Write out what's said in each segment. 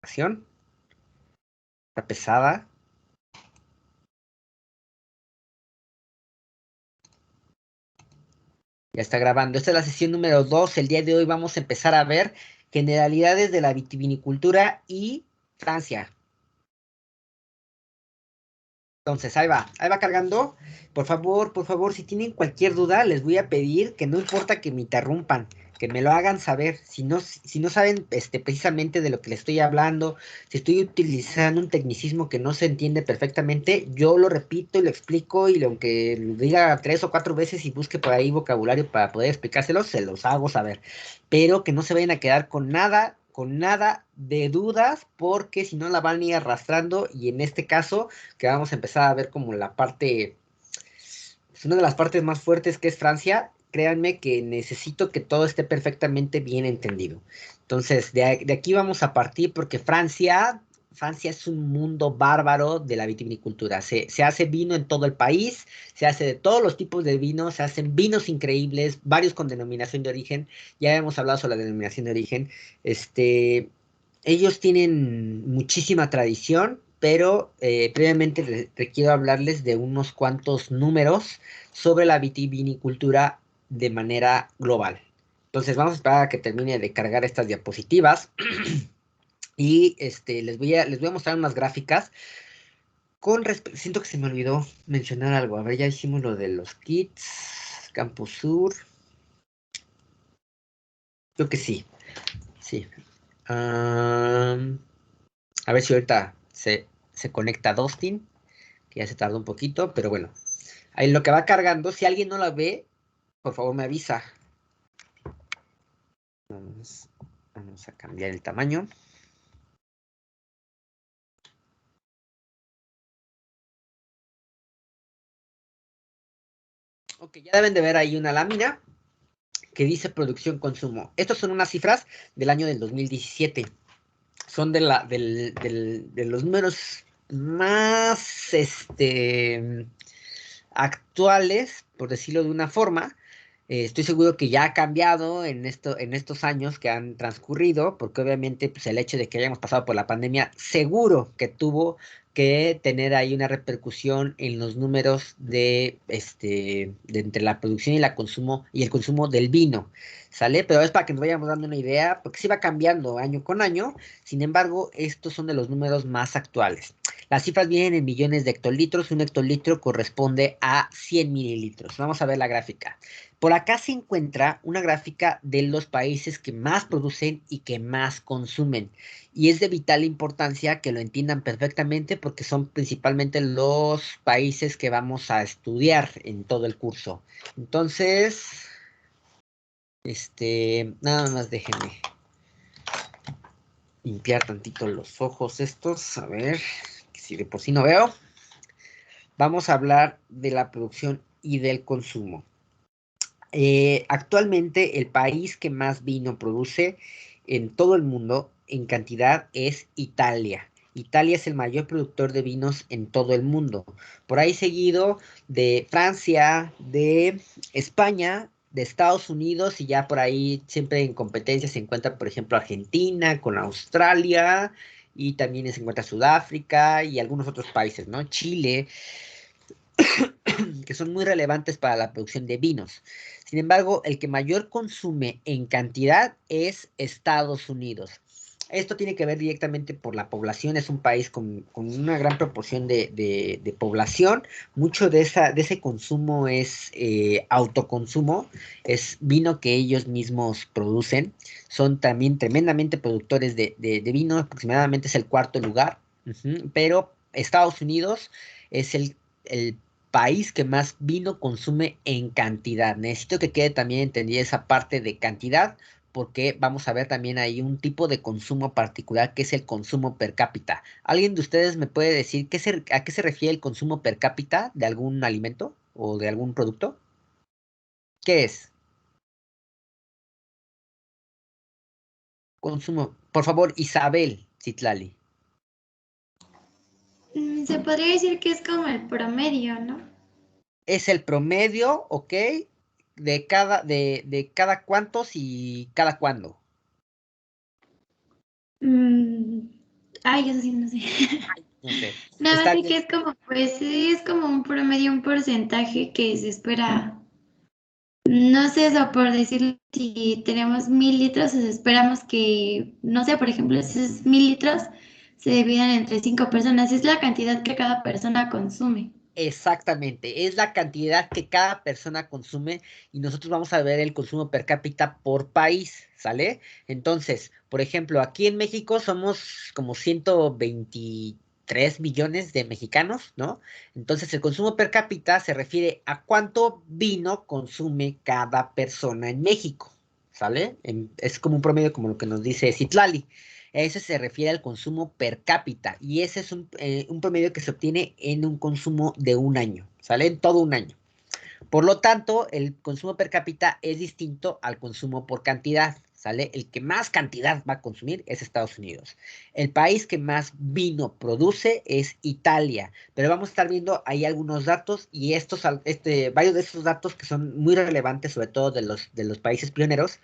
acción. Está pesada. Ya está grabando. Esta es la sesión número 2. El día de hoy vamos a empezar a ver generalidades de la vitivinicultura y Francia. Entonces, ahí va cargando. Por favor, si tienen cualquier duda, les voy a pedir que no importa que me interrumpan, que me lo hagan saber. Si no saben precisamente de lo que les estoy hablando, si estoy utilizando un tecnicismo que no se entiende perfectamente, yo lo repito y lo explico y aunque lo diga 3 o 4 veces y busque por ahí vocabulario para poder explicárselos, se los hago saber. Pero que no se vayan a quedar con nada de dudas, porque si no la van a ir arrastrando y en este caso que vamos a empezar a ver como la parte, pues una de las partes más fuertes que es Francia, créanme que necesito que todo esté perfectamente bien entendido. Entonces, de aquí vamos a partir porque Francia es un mundo bárbaro de la vitivinicultura. Se hace vino en todo el país, se hace de todos los tipos de vinos, se hacen vinos increíbles, varios con denominación de origen. Ya hemos hablado sobre la denominación de origen. Ellos tienen muchísima tradición, pero previamente quiero hablarles de unos cuantos números sobre la vitivinicultura de manera global. Entonces vamos a esperar a que termine de cargar estas diapositivas y les voy a mostrar unas gráficas siento que se me olvidó mencionar algo. A ver, ya hicimos lo de los kits, Campus Sur. Creo que sí, sí. A ver si ahorita se conecta Dustin, que ya se tardó un poquito, pero bueno. Ahí lo que va cargando, si alguien no la ve, por favor me avisa. Vamos a cambiar el tamaño. Ok, ya deben de ver ahí una lámina que dice producción-consumo. Estas son unas cifras del año del 2017. Son de los números más actuales, por decirlo de una forma. Estoy seguro que ya ha cambiado en estos años que han transcurrido, porque obviamente pues, el hecho de que hayamos pasado por la pandemia, seguro que tuvo que tener ahí una repercusión en los números de entre la producción y la consumo y el consumo del vino, ¿sale? Pero es para que nos vayamos dando una idea, porque sí va cambiando año con año. Sin embargo, estos son de los números más actuales. Las cifras vienen en millones de hectolitros. Un hectolitro corresponde a 100 mililitros. Vamos a ver la gráfica. Por acá se encuentra una gráfica de los países que más producen y que más consumen. Y es de vital importancia que lo entiendan perfectamente porque son principalmente los países que vamos a estudiar en todo el curso. Entonces, nada más déjenme limpiar tantito los ojos estos. A ver, si de por sí no veo. Vamos a hablar de la producción y del consumo. Actualmente el país que más vino produce en todo el mundo en cantidad es Italia. Italia es el mayor productor de vinos en todo el mundo. Por ahí seguido de Francia, de España, de Estados Unidos y ya por ahí siempre en competencia se encuentra, por ejemplo, Argentina con Australia y también se encuentra Sudáfrica y algunos otros países, ¿no? Chile, que son muy relevantes para la producción de vinos. Sin embargo, el que mayor consume en cantidad es Estados Unidos. Esto tiene que ver directamente por la población, es un país con una gran proporción de población. Mucho de ese consumo es autoconsumo, es vino que ellos mismos producen. Son también tremendamente productores de vino, aproximadamente es el cuarto lugar, pero Estados Unidos es el país que más vino consume en cantidad. Necesito que quede también entendida esa parte de cantidad, porque vamos a ver también ahí un tipo de consumo particular que es el consumo per cápita. ¿Alguien de ustedes me puede decir a qué se refiere el consumo per cápita de algún alimento o de algún producto? ¿Qué es? Consumo. Por favor, Isabel Citlali. Se podría decir que es como el promedio, ¿no? Es el promedio, ¿ok? De cada cuántos y cada cuándo. Mm, Ay, eso sí, no sé. No sé. Nada más Está sé que bien. es como, pues, es como un promedio, un porcentaje que se espera. No sé eso, por decirlo, si tenemos 1000 litros, pues esperamos que, no sé, por ejemplo, esos 1000 litros se dividan entre 5 personas. Es la cantidad que cada persona consume. Exactamente, es la cantidad que cada persona consume y nosotros vamos a ver el consumo per cápita por país, ¿sale? Entonces, por ejemplo, aquí en México somos como 123 millones de mexicanos, ¿no? Entonces, el consumo per cápita se refiere a cuánto vino consume cada persona en México, ¿sale? Es como un promedio como lo que nos dice Citlali. Ese se refiere al consumo per cápita y ese es un promedio que se obtiene en un consumo de un año, ¿sale? En todo un año. Por lo tanto, el consumo per cápita es distinto al consumo por cantidad, ¿sale? El que más cantidad va a consumir es Estados Unidos. El país que más vino produce es Italia, pero vamos a estar viendo ahí algunos datos y varios de estos datos que son muy relevantes, sobre todo de los países pioneros,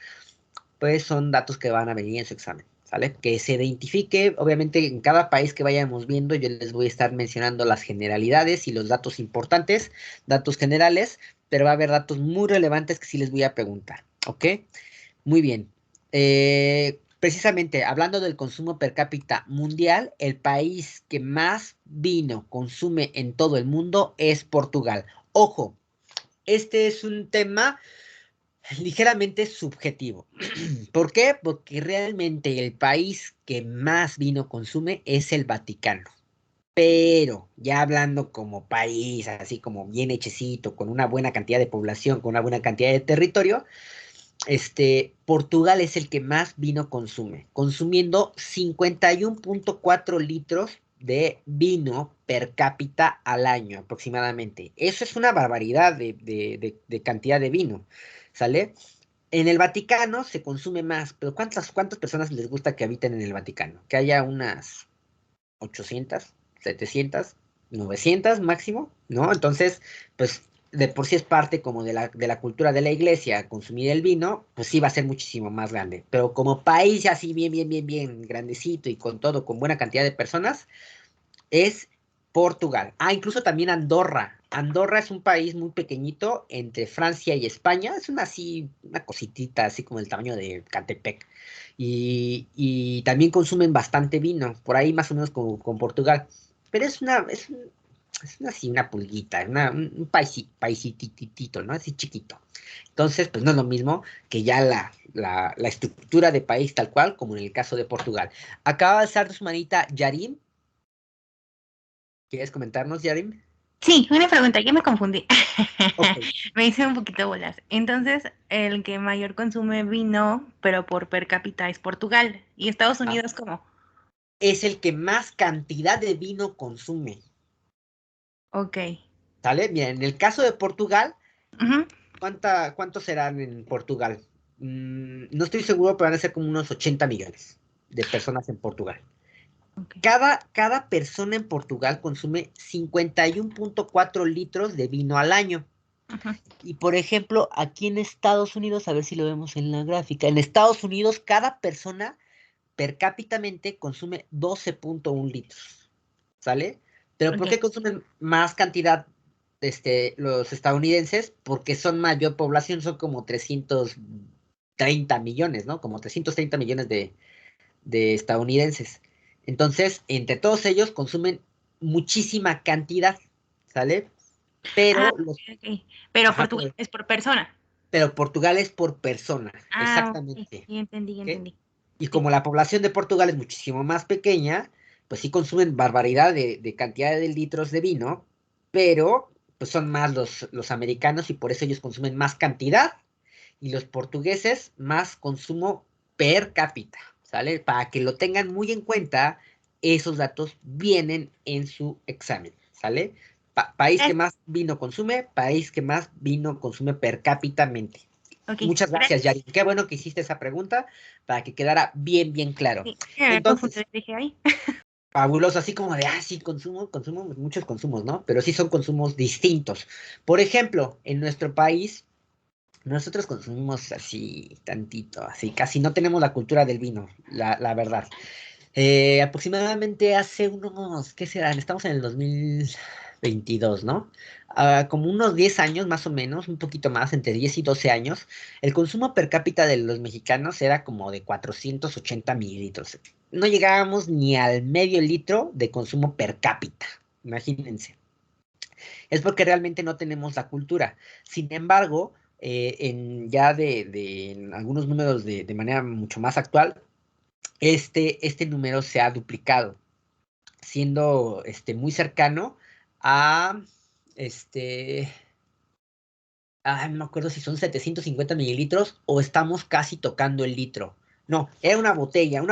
pues son datos que van a venir en su examen, ¿sale? Que se identifique, obviamente en cada país que vayamos viendo, yo les voy a estar mencionando las generalidades y los datos importantes, datos generales, pero va a haber datos muy relevantes que sí les voy a preguntar, ¿ok? Muy bien. Precisamente hablando del consumo per cápita mundial, el país que más vino consume en todo el mundo es Portugal. Ojo, este es un tema ligeramente subjetivo. ¿Por qué? Porque realmente el país que más vino consume es el Vaticano. Pero ya hablando como país, así como bien hechecito, con una buena cantidad de población, con una buena cantidad de territorio, Portugal es el que más vino consume, consumiendo 51.4 litros de vino per cápita al año aproximadamente. Eso es una barbaridad de cantidad de vino, ¿sale? En el Vaticano se consume más, pero ¿cuántas personas les gusta que habiten en el Vaticano? Que haya unas 800, 700, 900 máximo, ¿no? Entonces, pues de por sí es parte como de la cultura de la iglesia, consumir el vino, pues sí va a ser muchísimo más grande. Pero como país así bien, bien, bien, bien grandecito y con todo, con buena cantidad de personas, es Portugal. Ah, incluso también Andorra. Andorra es un país muy pequeñito entre Francia y España. Es una cositita así como el tamaño de Catepec. Y también consumen bastante vino, por ahí más o menos como con Portugal. Pero así una pulguita, un paisititito, ¿no? Así chiquito. Entonces, pues no es lo mismo que ya la estructura de país tal cual, como en el caso de Portugal. Acaba de alzar su manita Yarim. ¿Quieres comentarnos, Yarim? Sí, una pregunta, ya me confundí. Ok. Me hice un poquito bolas. Entonces, el que mayor consume vino, pero por per cápita es Portugal. ¿Y Estados Ah, Unidos cómo? es el que más cantidad de vino consume, Ok. ¿sale? Mira, en el caso de Portugal, Ujú, ¿cuántos serán en Portugal? No estoy seguro, pero van a ser como unos 80 millones de personas en Portugal. ok. Cada persona en Portugal consume 51.4 litros de vino al año. Ujú, Y por ejemplo, aquí en Estados Unidos, a ver si lo vemos en la gráfica, en Estados Unidos cada persona per cápitamente consume 12.1 litros, ¿sale? Pero ¿por ok. qué consumen más cantidad los estadounidenses? Porque son mayor población, son como 330 millones, ¿no? Como 330 millones de estadounidenses. Entonces, entre todos ellos consumen muchísima cantidad, ¿sale? Ah, Pero ok, ok. Pero ajá, Portugal es por persona. pero Portugal es por persona, Ah, ok. exactamente. Ya entendí, ya ¿Ok? entendí. Y Sí. como la población de Portugal es muchísimo más pequeña, pues sí consumen barbaridad de cantidad de litros de vino, pero pues son más los americanos y por eso ellos consumen más cantidad y los portugueses más consumo per cápita, ¿sale? Para que lo tengan muy en cuenta, esos datos vienen en su examen, ¿sale? País que Gracias. más vino consume, país que más vino consume per cápita mente. Ok, Muchas gracias, gracias. Yari. Qué bueno que hiciste esa pregunta para que quedara bien, bien claro. Sí, me había confundido Entonces, y dije, ay. fabuloso, así como de, sí, consumo, muchos consumos, ¿no? Pero sí son consumos distintos. Por ejemplo, en nuestro país, nosotros consumimos así tantito, así casi no tenemos la cultura del vino, la verdad. Aproximadamente hace unos, ¿qué serán? Estamos en el 2022, ¿no? Como unos 10 años más o menos, un poquito más, entre 10 y 12 años, el consumo per cápita de los mexicanos era como de 480 mililitros. No llegábamos ni al medio litro de consumo per cápita, imagínense. Es porque realmente no tenemos la cultura. Sin embargo, ya en algunos números de manera mucho más actual, este número se ha duplicado, siendo muy cercano a, este, no me acuerdo si son 750 mililitros o estamos casi tocando el litro. No, era una botella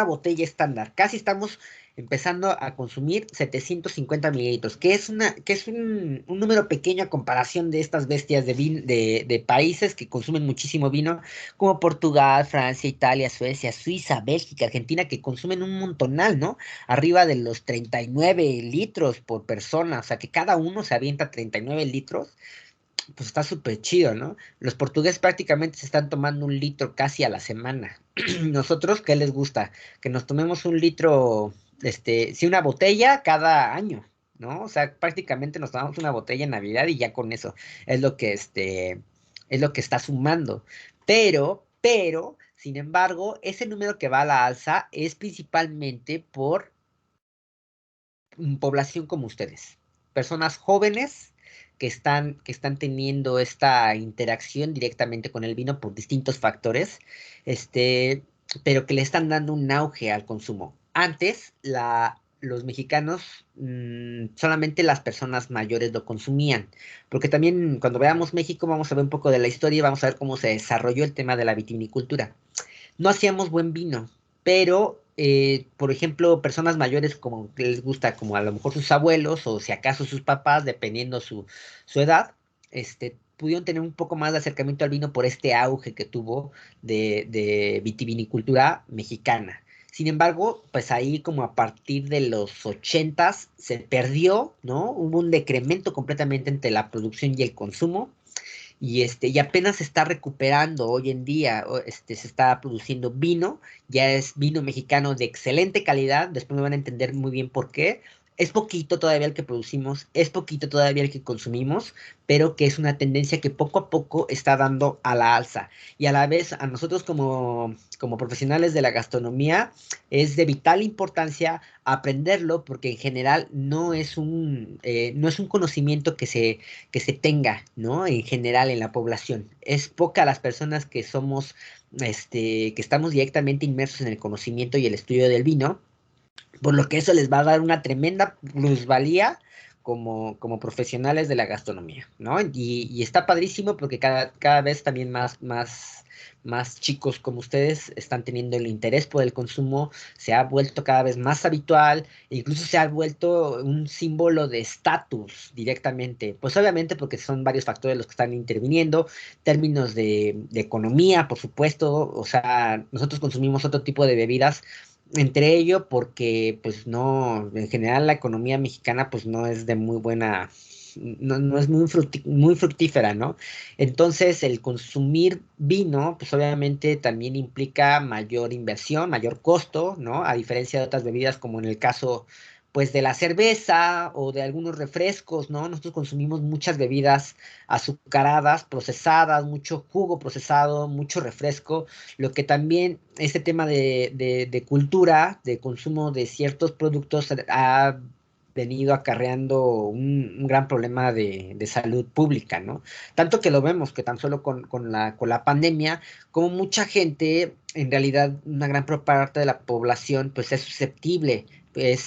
estándar. Casi estamos empezando a consumir 750 mililitros, que es un número pequeño a comparación de estas bestias de países que consumen muchísimo vino, como Portugal, Francia, Italia, Suecia, Suiza, Bélgica, Argentina, que consumen un montonal, ¿no? Arriba de los 39 litros por persona, o sea que cada uno se avienta 39 litros. Pues está súper chido, ¿no? Los portugueses prácticamente se están tomando un litro casi a la semana. Nosotros, ¿qué les gusta? Que nos tomemos un litro, sí, una botella cada año, ¿no? O sea, prácticamente nos tomamos una botella en Navidad y ya con eso es lo que, es lo que está sumando. Sin embargo, ese número que va a la alza es principalmente por población como ustedes, personas jóvenes que están teniendo esta interacción directamente con el vino por distintos factores, este, pero que le están dando un auge al consumo. Antes, los mexicanos, solamente las personas mayores lo consumían, porque también cuando veamos México vamos a ver un poco de la historia y vamos a ver cómo se desarrolló el tema de la vitivinicultura. No hacíamos buen vino, pero, por ejemplo, personas mayores como que les gusta, como a lo mejor sus abuelos o si acaso sus papás, dependiendo su edad, pudieron tener un poco más de acercamiento al vino por este auge que tuvo de vitivinicultura mexicana. Sin embargo, pues ahí como a partir de los 80s se perdió, ¿no? Hubo un decremento completamente entre la producción y el consumo y apenas se está recuperando hoy en día, se está produciendo vino, ya es vino mexicano de excelente calidad, después me van a entender muy bien por qué. Es poquito todavía el que producimos, es poquito todavía el que consumimos, pero que es una tendencia que poco a poco está dando a la alza. Y a la vez, a nosotros como profesionales de la gastronomía, es de vital importancia aprenderlo, porque en general no es un conocimiento que se tenga, ¿no? En general en la población. Es poca las personas que somos, que estamos directamente inmersos en el conocimiento y el estudio del vino, por lo que eso les va a dar una tremenda plusvalía como profesionales de la gastronomía, ¿no? Y está padrísimo porque cada vez también más chicos como ustedes están teniendo el interés por el consumo, se ha vuelto cada vez más habitual, e incluso se ha vuelto un símbolo de estatus directamente, pues obviamente porque son varios factores los que están interviniendo, términos de economía, por supuesto, o sea, nosotros consumimos otro tipo de bebidas entre ello porque pues no, en general la economía mexicana pues no es de muy buena, no es muy fructífera, ¿no? Entonces el consumir vino pues obviamente también implica mayor inversión, mayor costo, ¿no? A diferencia de otras bebidas como en el caso pues de la cerveza o de algunos refrescos, ¿no? Nosotros consumimos muchas bebidas azucaradas, procesadas, mucho jugo procesado, mucho refresco, lo que también este tema de cultura, de consumo de ciertos productos ha venido acarreando un gran problema de salud pública, ¿no? Tanto que lo vemos que tan solo con la pandemia, como mucha gente, en realidad una gran parte de la población, pues es susceptible, es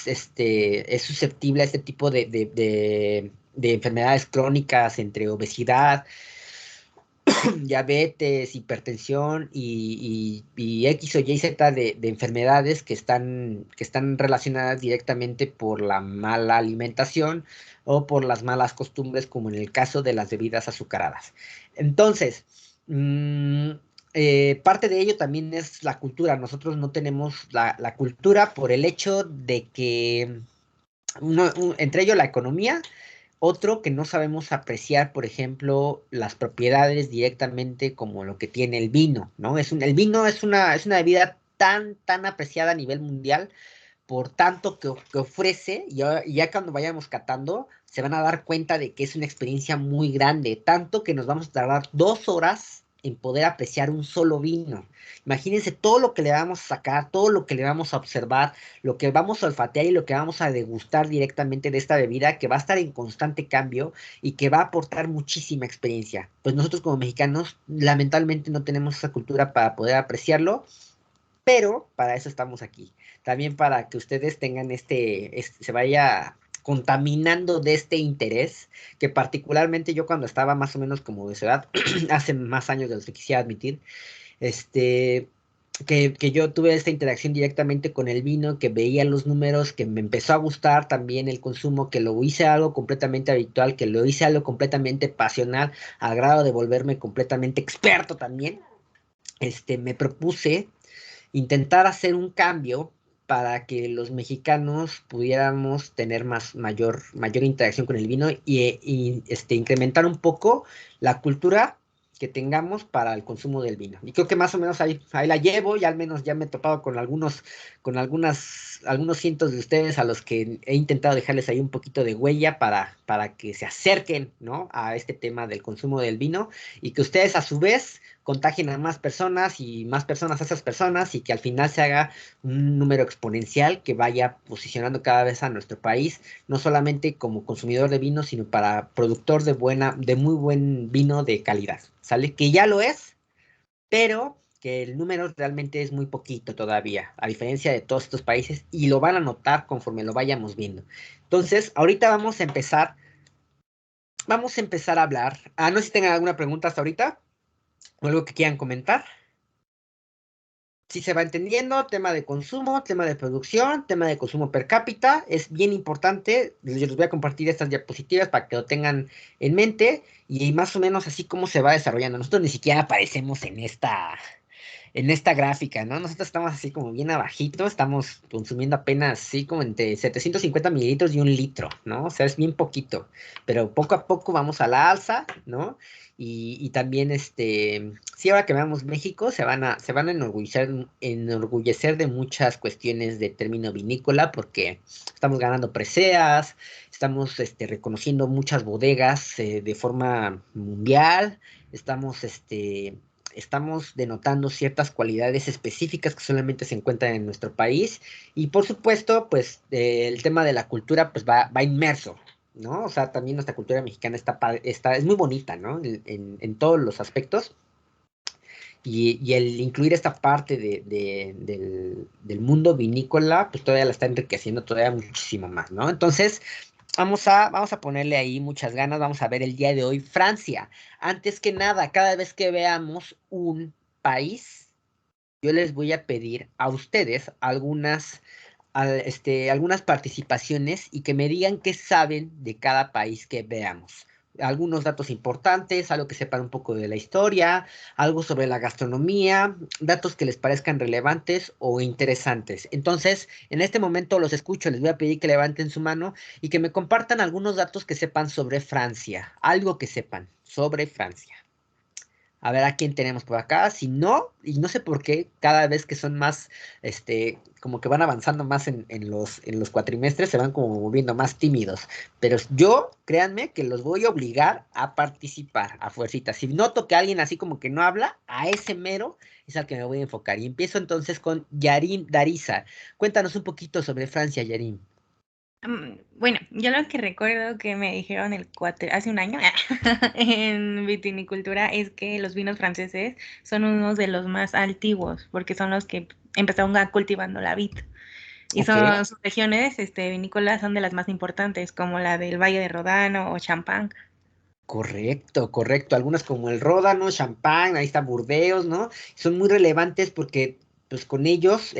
susceptible a este tipo de enfermedades crónicas entre obesidad, diabetes, hipertensión y X o Y Z de enfermedades que están relacionadas directamente por la mala alimentación o por las malas costumbres, como en el caso de las bebidas azucaradas. Entonces, parte de ello también es la cultura. Nosotros no tenemos la cultura por el hecho de que, entre ello la economía, otro que no sabemos apreciar, por ejemplo, las propiedades directamente como lo que tiene el vino, ¿no? El vino es una bebida tan apreciada a nivel mundial por tanto que ofrece, y ya cuando vayamos catando, se van a dar cuenta de que es una experiencia muy grande, tanto que nos vamos a tardar 2 horas en poder apreciar un solo vino. Imagínense todo lo que le vamos a sacar, todo lo que le vamos a observar, lo que vamos a olfatear y lo que vamos a degustar directamente de esta bebida, que va a estar en constante cambio y que va a aportar muchísima experiencia. Pues nosotros como mexicanos, lamentablemente no tenemos esa cultura para poder apreciarlo, pero para eso estamos aquí. También para que ustedes tengan se vaya contaminando de este interés, que particularmente yo cuando estaba más o menos como de su edad, hace más años de los que quisiera admitir, este, que yo tuve esta interacción directamente con el vino, que veía los números, que me empezó a gustar también el consumo, que lo hice algo completamente habitual, que lo hice algo completamente pasional, al grado de volverme completamente experto también. Me propuse intentar hacer un cambio para que los mexicanos pudiéramos tener mayor interacción con el vino y incrementar un poco la cultura que tengamos para el consumo del vino. Y creo que más o menos ahí la llevo, y al menos ya me he topado con algunos cientos de ustedes a los que he intentado dejarles ahí un poquito de huella para que se acerquen, ¿no?, a este tema del consumo del vino, y que ustedes a su vez contagien a más personas y más personas a esas personas, y que al final se haga un número exponencial que vaya posicionando cada vez a nuestro país, no solamente como consumidor de vino, sino para productor de muy buen vino de calidad, ¿sale? Que ya lo es, pero que el número realmente es muy poquito todavía, a diferencia de todos estos países, y lo van a notar conforme lo vayamos viendo. Entonces, ahorita vamos a empezar a hablar. No sé si tengan alguna pregunta hasta ahorita, o algo que quieran comentar. Si se va entendiendo, tema de consumo, tema de producción, tema de consumo per cápita, es bien importante. Yo les voy a compartir estas diapositivas para que lo tengan en mente, y más o menos así como se va desarrollando. Nosotros ni siquiera aparecemos en esta gráfica, ¿no? Nosotros estamos así como bien abajito, estamos consumiendo apenas así como entre 750 mililitros y 1 litro, ¿no? O sea, es bien poquito, pero poco a poco vamos a la alza, ¿no? Y también, sí, ahora que veamos México, se van a enorgullecer de muchas cuestiones de término vinícola, porque estamos ganando preseas, estamos reconociendo muchas bodegas de forma mundial, estamos denotando ciertas cualidades específicas que solamente se encuentran en nuestro país, y por supuesto, pues el tema de la cultura pues va inmerso, ¿no? O sea, también nuestra cultura mexicana es muy bonita, ¿no? En todos los aspectos, y el incluir esta parte del mundo vinícola, pues todavía la está enriqueciendo todavía muchísimo más, ¿no? Entonces, vamos a ponerle ahí muchas ganas. Vamos a ver el día de hoy Francia. Antes que nada, cada vez que veamos un país, yo les voy a pedir a ustedes algunas participaciones, y que me digan qué saben de cada país que veamos. Algunos datos importantes, algo que sepan un poco de la historia, algo sobre la gastronomía, datos que les parezcan relevantes o interesantes. Entonces, en este momento los escucho, les voy a pedir que levanten su mano y que me compartan algunos datos que sepan sobre Francia, algo que sepan sobre Francia. A ver a quién tenemos por acá. Si no, y no sé por qué, cada vez que son más, como que van avanzando más en los cuatrimestres, se van como volviendo más tímidos. Pero yo, créanme, que los voy a obligar a participar a fuercita. Si noto que alguien así como que no habla, a ese mero es al que me voy a enfocar. Y empiezo entonces con Yarim Dariza. Cuéntanos un poquito sobre Francia, Yarim. Bueno, yo lo que recuerdo que me dijeron hace un año en vitinicultura es que los vinos franceses son unos de los más antiguos, porque son los que empezaron cultivando la vid. Y Ok. sus regiones vinícolas son de las más importantes, como la del Valle de Rodano o Champagne. Correcto, correcto. Algunas como el Ródano, Champán, ahí está Burdeos, ¿no? Son muy relevantes porque, pues con ellos,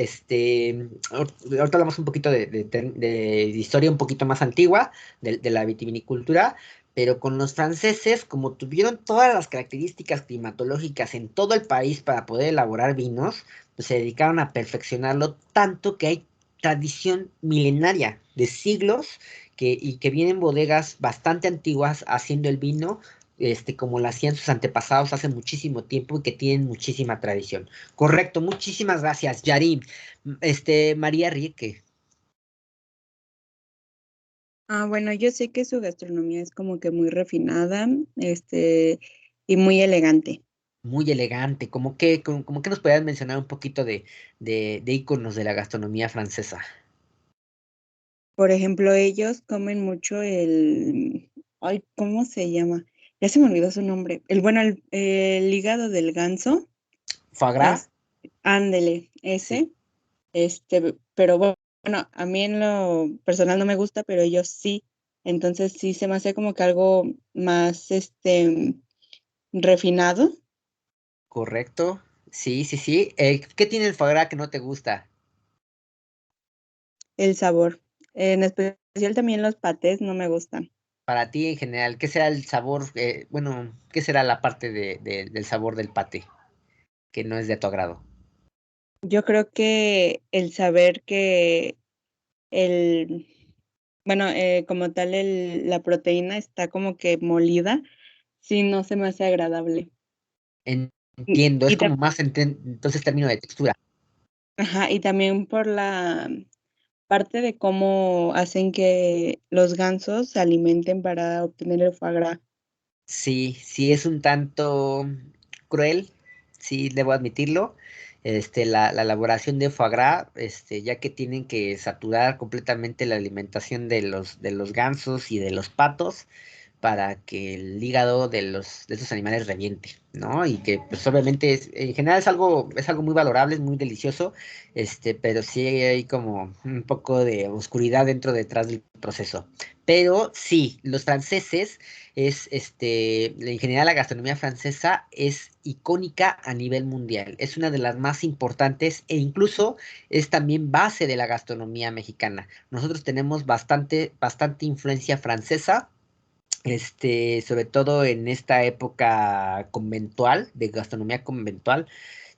ahorita hablamos un poquito de historia un poquito más antigua de la vitivinicultura, pero con los franceses, como tuvieron todas las características climatológicas en todo el país para poder elaborar vinos, pues se dedicaron a perfeccionarlo tanto que hay tradición milenaria de siglos, y que vienen bodegas bastante antiguas haciendo el vino, como lo hacían sus antepasados hace muchísimo tiempo, y que tienen muchísima tradición. Correcto, muchísimas gracias, Yarim. María Rique. Bueno, yo sé que su gastronomía es como que muy refinada, y muy elegante. Muy elegante, como que nos podrías mencionar un poquito de íconos de la gastronomía francesa. Por ejemplo, ellos comen mucho ay, ¿cómo se llama? Ya se me olvidó su nombre. El hígado del ganso, Foie gras, es, ándele, sí. ese, pero bueno, a mí en lo personal no me gusta, pero ellos sí. Entonces sí se me hace como que algo más, refinado. Correcto. Sí, sí, sí. ¿Qué tiene el foie gras que no te gusta? El sabor. En especial también los patés no me gustan. Para ti en general, ¿qué será el sabor? Bueno, ¿qué será la parte del sabor del paté que no es de tu agrado? Yo creo que el saber que el, bueno, como tal la proteína está como que molida, sí, no se me hace agradable. Entiendo, es Y, como más entonces término de textura. ajá, y también por la parte de cómo hacen que los gansos se alimenten para obtener el foie gras. Sí, sí es un tanto cruel, sí debo admitirlo. La elaboración de foie gras, ya que tienen que saturar completamente la alimentación de los gansos y de los patos para que el hígado de esos animales reviente, ¿no? Y que pues obviamente en general es algo muy valorable, es muy delicioso, pero sí hay como un poco de oscuridad detrás del proceso. Pero sí, los franceses en general la gastronomía francesa es icónica a nivel mundial, es una de las más importantes e incluso es también base de la gastronomía mexicana. Nosotros tenemos bastante influencia francesa, sobre todo en esta época conventual, de gastronomía conventual,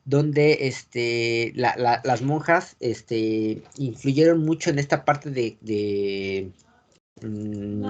donde las monjas influyeron mucho en esta parte de mm,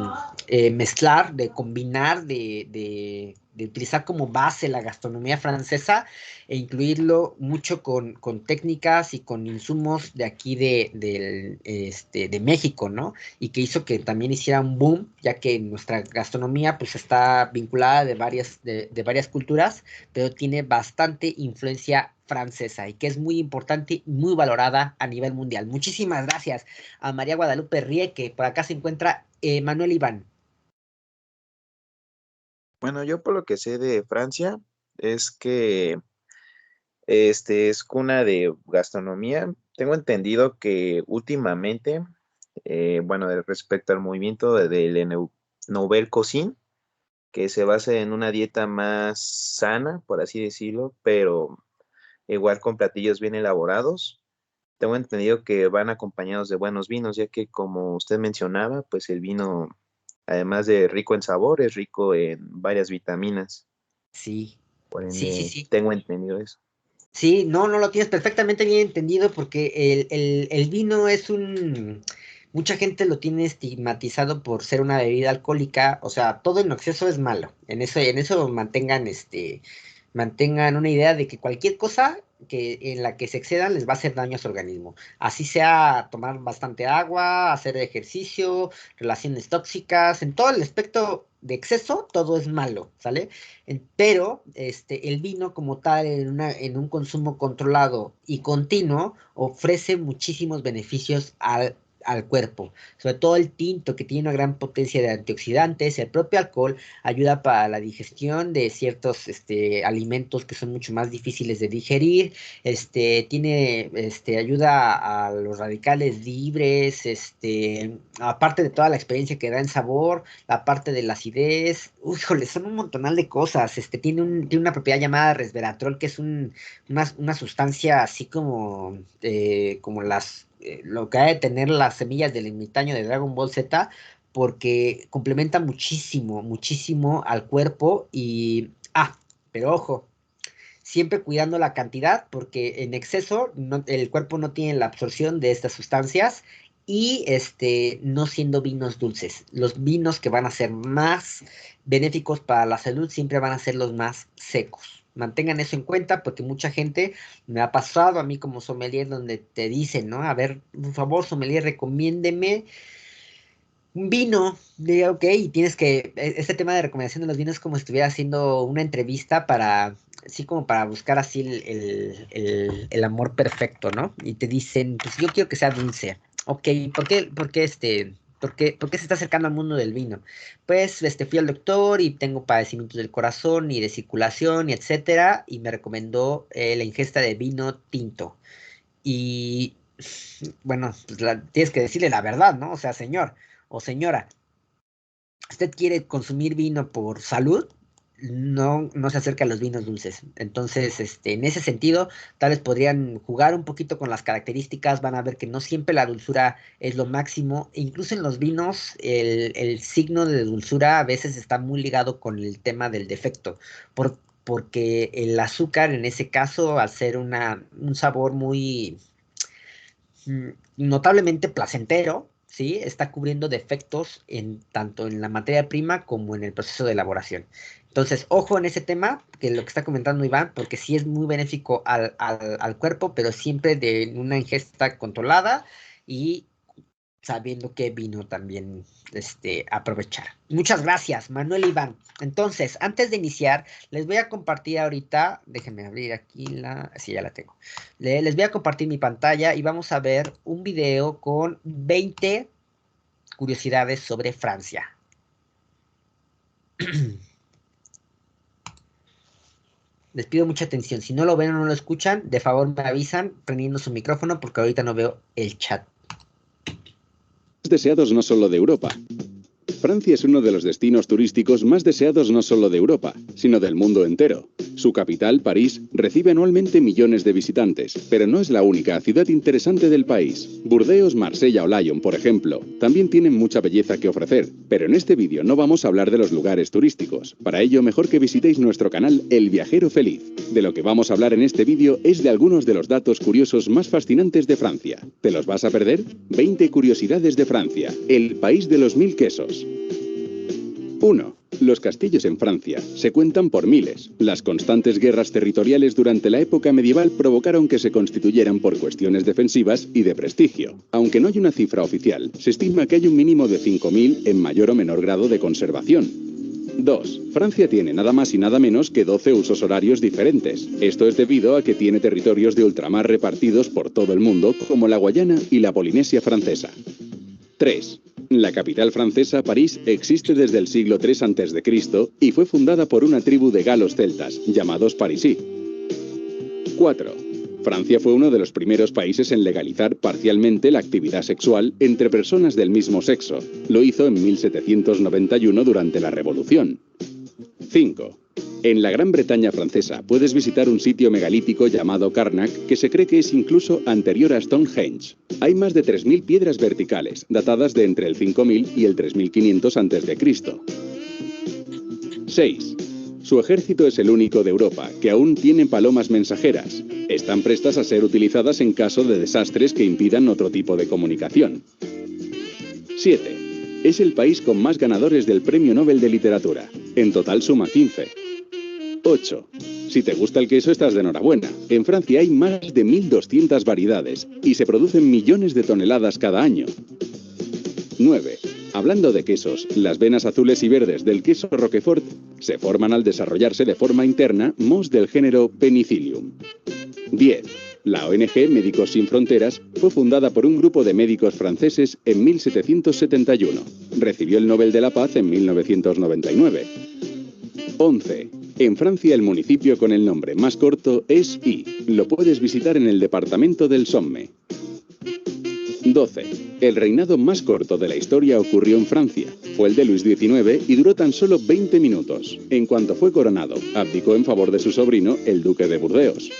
mezclar, de combinar, de utilizar como base la gastronomía francesa e incluirlo mucho con técnicas y con insumos de aquí de México, ¿no? Y que hizo que también hiciera un boom, ya que nuestra gastronomía pues está vinculada de varias culturas, pero tiene bastante influencia francesa y que es muy importante y muy valorada a nivel mundial. Muchísimas gracias a María Guadalupe Rieke. Por acá se encuentra Manuel Iván. Bueno, yo por lo que sé de Francia es que es cuna de gastronomía. Tengo entendido que últimamente, bueno, respecto al movimiento del Nouvelle Cuisine, que se basa en una dieta más sana, por así decirlo, pero igual con platillos bien elaborados. Tengo entendido que van acompañados de buenos vinos, ya que como usted mencionaba, pues el vino, además de rico en sabor, es rico en varias vitaminas. Sí, Por sí, sí, ende, sí. tengo entendido eso. Sí, no, no lo tienes perfectamente bien entendido porque el vino es un... Mucha gente lo tiene estigmatizado por ser una bebida alcohólica, o sea, todo en exceso es malo. En eso mantengan una idea de que cualquier cosa en la que se excedan les va a hacer daño a su organismo. Así sea tomar bastante agua, hacer ejercicio, relaciones tóxicas, en todo el aspecto de exceso, todo es malo, ¿sale? Pero el vino como tal en un consumo controlado y continuo ofrece muchísimos beneficios al cuerpo, sobre todo el tinto que tiene una gran potencia de antioxidantes. El propio alcohol ayuda para la digestión de ciertos alimentos que son mucho más difíciles de digerir, ayuda a los radicales libres, aparte de toda la experiencia que da en sabor, la parte de la acidez, híjole, son un montonal de cosas. Tiene una propiedad llamada resveratrol, que es una sustancia así como lo que ha de tener las semillas del ermitaño de Dragon Ball Z, porque complementa muchísimo, muchísimo al cuerpo pero ojo, siempre cuidando la cantidad, porque en exceso el cuerpo no tiene la absorción de estas sustancias y no siendo vinos dulces. Los vinos que van a ser más benéficos para la salud siempre van a ser los más secos. Mantengan eso en cuenta porque mucha gente me ha pasado a mí como sommelier donde te dicen, ¿no? A ver, por favor, sommelier, recomiéndeme un vino, digo, ok, y tienes que, este tema de recomendación de los vinos es como si estuviera haciendo una entrevista para, así como para buscar así el amor perfecto, ¿no? Y te dicen, pues yo quiero que sea dulce. Ok, por qué se está acercando al mundo del vino? Pues, fui al doctor y tengo padecimientos del corazón y de circulación y etcétera, y me recomendó la ingesta de vino tinto. Y bueno, pues tienes que decirle la verdad, ¿no? O sea, señor o señora, ¿usted quiere consumir vino por salud? No se acerca a los vinos dulces. Entonces, en ese sentido, tal vez podrían jugar un poquito con las características, van a ver que no siempre la dulzura es lo máximo. E incluso en los vinos, el signo de dulzura a veces está muy ligado con el tema del defecto, porque el azúcar en ese caso, al ser un sabor muy notablemente placentero, ¿sí? Está cubriendo defectos tanto en la materia prima como en el proceso de elaboración. Entonces, ojo en ese tema, que lo que está comentando Iván, porque sí es muy benéfico al cuerpo, pero siempre de una ingesta controlada y sabiendo qué vino también aprovechar. Muchas gracias, Manuel Iván. Entonces, antes de iniciar, les voy a compartir ahorita, déjenme abrir aquí sí, ya la tengo. Les voy a compartir mi pantalla y vamos a ver un video con 20 curiosidades sobre Francia. Les pido mucha atención. Si no lo ven o no lo escuchan, de favor me avisan prendiendo su micrófono porque ahorita no veo el chat. Deseados no solo de Europa. Francia es uno de los destinos turísticos más deseados no solo de Europa, sino del mundo entero. Su capital, París, recibe anualmente millones de visitantes, pero no es la única ciudad interesante del país. Burdeos, Marsella o Lyon, por ejemplo, también tienen mucha belleza que ofrecer, pero en este vídeo no vamos a hablar de los lugares turísticos. Para ello, mejor que visitéis nuestro canal El Viajero Feliz. De lo que vamos a hablar en este vídeo es de algunos de los datos curiosos más fascinantes de Francia. ¿Te los vas a perder? 20 curiosidades de Francia, el país de los 1000 quesos. 1. Los castillos en Francia se cuentan por miles. Las constantes guerras territoriales durante la época medieval provocaron que se constituyeran por cuestiones defensivas y de prestigio. Aunque no hay una cifra oficial, se estima que hay un mínimo de 5000 en mayor o menor grado de conservación. 2. Francia tiene nada más y nada menos que 12 usos horarios diferentes. Esto es debido a que tiene territorios de ultramar repartidos por todo el mundo, como la Guayana y la Polinesia francesa. 3. La capital francesa, París, existe desde el siglo III a.C. y fue fundada por una tribu de galos celtas, llamados parisí. 4. Francia fue uno de los primeros países en legalizar parcialmente la actividad sexual entre personas del mismo sexo. Lo hizo en 1791 durante la Revolución. 5. En la Gran Bretaña francesa puedes visitar un sitio megalítico llamado Karnak que se cree que es incluso anterior a Stonehenge. Hay más de 3000 piedras verticales, datadas de entre el 5000 y el 3500 a.C. 6. Su ejército es el único de Europa que aún tiene palomas mensajeras. Están prestas a ser utilizadas en caso de desastres que impidan otro tipo de comunicación. 7. Es el país con más ganadores del Premio Nobel de Literatura. En total suma 15. 8. Si te gusta el queso estás de enhorabuena. En Francia hay más de 1200 variedades y se producen millones de toneladas cada año. 9. Hablando de quesos, las venas azules y verdes del queso Roquefort se forman al desarrollarse de forma interna mohos del género Penicillium. 10. La ONG Médicos Sin Fronteras fue fundada por un grupo de médicos franceses en 1771. Recibió el Nobel de la Paz en 1999. 11. En Francia el municipio con el nombre más corto es Y. Lo puedes visitar en el departamento del Somme. 12. El reinado más corto de la historia ocurrió en Francia. Fue el de Luis XIX y duró tan solo 20 minutos. En cuanto fue coronado, abdicó en favor de su sobrino, el duque de Burdeos.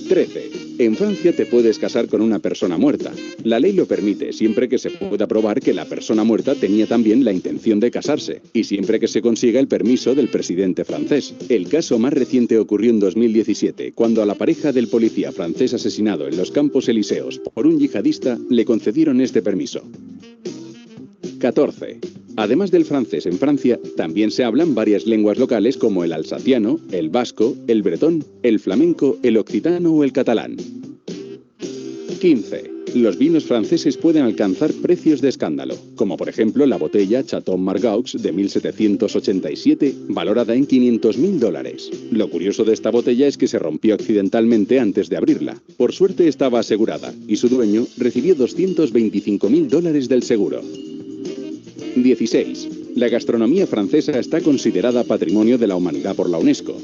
13. En Francia te puedes casar con una persona muerta. La ley lo permite siempre que se pueda probar que la persona muerta tenía también la intención de casarse y siempre que se consiga el permiso del presidente francés. El caso más reciente ocurrió en 2017, cuando a la pareja del policía francés asesinado en los Campos Elíseos por un yihadista le concedieron este permiso. 14. Además del francés en Francia, también se hablan varias lenguas locales como el alsaciano, el vasco, el bretón, el flamenco, el occitano o el catalán. 15. Los vinos franceses pueden alcanzar precios de escándalo, como por ejemplo la botella Chateau Margaux de 1787, valorada en $500.000. Lo curioso de esta botella es que se rompió accidentalmente antes de abrirla. Por suerte estaba asegurada, y su dueño recibió $225.000 del seguro. 16. La gastronomía francesa está considerada Patrimonio de la Humanidad por la UNESCO.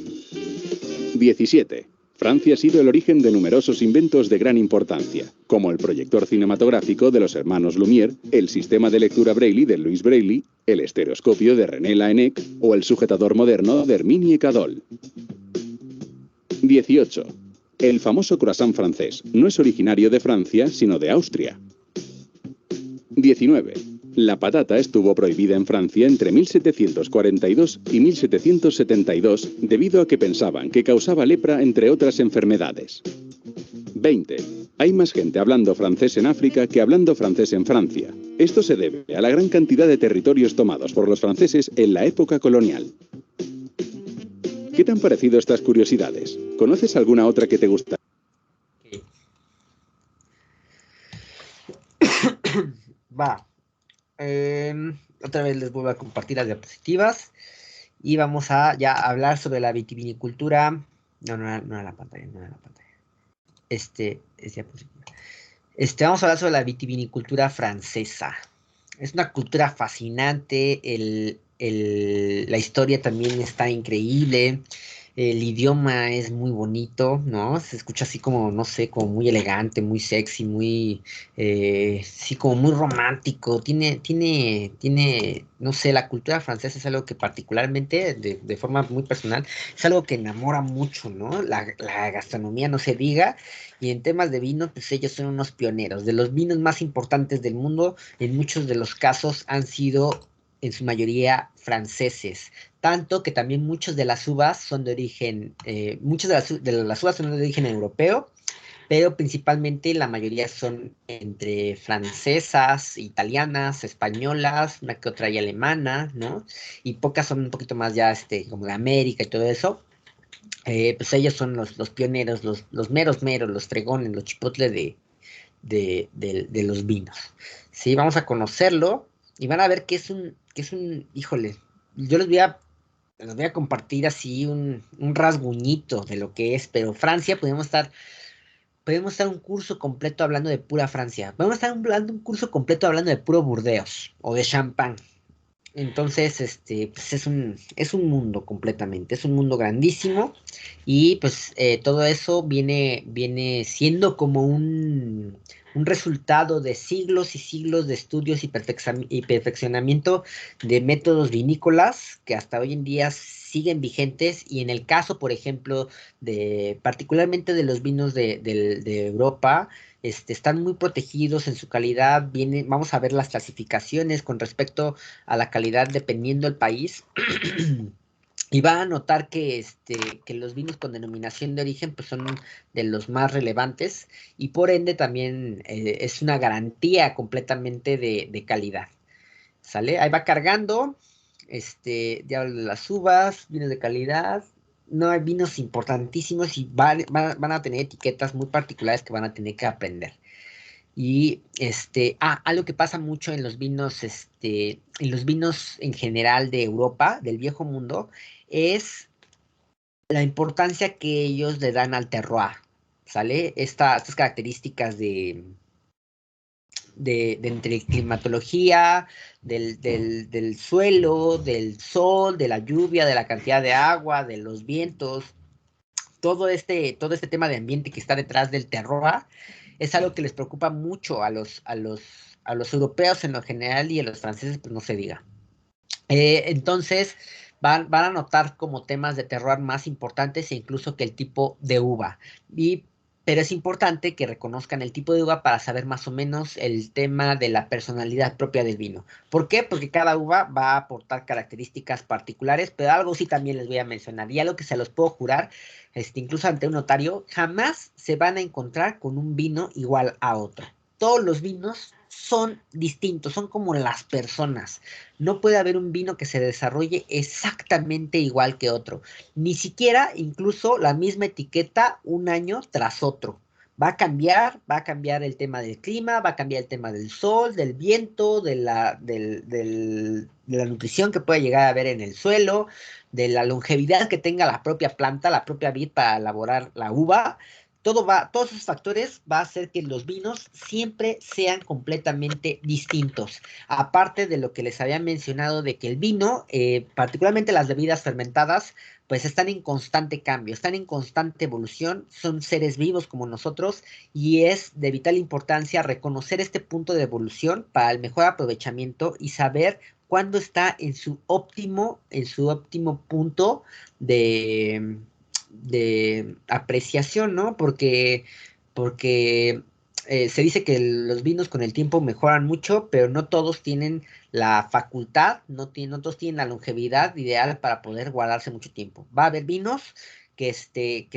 17. Francia ha sido el origen de numerosos inventos de gran importancia, como el proyector cinematográfico de los hermanos Lumière, el sistema de lectura Braille de Louis Braille, el estereoscopio de René Laennec o el sujetador moderno de Herminie Cadol. 18. El famoso croissant francés no es originario de Francia, sino de Austria. 19. La patata estuvo prohibida en Francia entre 1742 y 1772 debido a que pensaban que causaba lepra, entre otras enfermedades. 20. Hay más gente hablando francés en África que hablando francés en Francia. Esto se debe a la gran cantidad de territorios tomados por los franceses en la época colonial. ¿Qué te han parecido estas curiosidades? ¿Conoces alguna otra que te gusta? Va. Otra vez les vuelvo a compartir las diapositivas y vamos a ya hablar sobre la vitivinicultura. No era la pantalla, no era la pantalla. Es diapositiva. Vamos a hablar sobre la vitivinicultura francesa. Es una cultura fascinante, la historia también está increíble. El idioma es muy bonito, ¿no? Se escucha así como, no sé, como muy elegante, muy sexy, muy, sí, como muy romántico. Tiene, no sé, la cultura francesa es algo que particularmente, de forma muy personal, es algo que enamora mucho, ¿no? La gastronomía no se diga, y en temas de vino, pues ellos son unos pioneros. De los vinos más importantes del mundo, en muchos de los casos han sido, en su mayoría, franceses. Tanto que también muchas de las uvas son de origen, de las uvas son de origen europeo, pero principalmente la mayoría son entre francesas, italianas, españolas, una que otra y alemana, ¿no? Y pocas son un poquito más ya, como de América y todo eso. Pues ellos son los pioneros, los meros, los fregones, los chipotles de los vinos. Sí, vamos a conocerlo y van a ver que es un, híjole, yo les voy a compartir así un rasguñito de lo que es, pero Francia, podemos estar un curso completo hablando de pura Francia. Podemos estar hablando un curso completo hablando de puro Burdeos o de champán. Entonces, pues es un mundo completamente, es un mundo grandísimo y pues todo eso viene siendo como un resultado de siglos y siglos de estudios y perfeccionamiento de métodos vinícolas que hasta hoy en día siguen vigentes, y en el caso, por ejemplo, particularmente de los vinos de Europa, están muy protegidos en su calidad. Vamos a ver las clasificaciones con respecto a la calidad dependiendo del país. Y va a notar que los vinos con denominación de origen pues son de los más relevantes, y por ende también es una garantía completamente de calidad. ¿Sale? Ahí va cargando. Ya hablo de las uvas, vinos de calidad. No, hay vinos importantísimos y van a tener etiquetas muy particulares que van a tener que aprender. Y algo que pasa mucho en los vinos, en general de Europa, del viejo mundo, es la importancia que ellos le dan al terroir, ¿sale? Estas características de entre climatología, del suelo, del sol, de la lluvia, de la cantidad de agua, de los vientos, todo este tema de ambiente que está detrás del terroir es algo que les preocupa mucho a los europeos en lo general, y a los franceses pues no se diga. Entonces van a notar como temas de terroir más importantes, e incluso que el tipo de uva. Pero es importante que reconozcan el tipo de uva para saber más o menos el tema de la personalidad propia del vino. ¿Por qué? Porque cada uva va a aportar características particulares, pero algo sí también les voy a mencionar, y algo que se los puedo jurar, incluso ante un notario: jamás se van a encontrar con un vino igual a otro. Todos los vinos son distintos, son como las personas. No puede haber un vino que se desarrolle exactamente igual que otro, ni siquiera incluso la misma etiqueta un año tras otro. Va a cambiar el tema del clima, va a cambiar el tema del sol, del viento, de la nutrición que puede llegar a haber en el suelo, de la longevidad que tenga la propia planta, la propia vid para elaborar la uva. Todos esos factores va a hacer que los vinos siempre sean completamente distintos. Aparte de lo que les había mencionado de que el vino, particularmente las bebidas fermentadas, pues están en constante cambio, están en constante evolución, son seres vivos como nosotros y es de vital importancia reconocer este punto de evolución para el mejor aprovechamiento y saber cuándo está en su óptimo punto de apreciación, ¿no? Porque se dice que los vinos con el tiempo mejoran mucho, pero no todos tienen la facultad, no todos tienen la longevidad ideal para poder guardarse mucho tiempo. Va a haber vinos que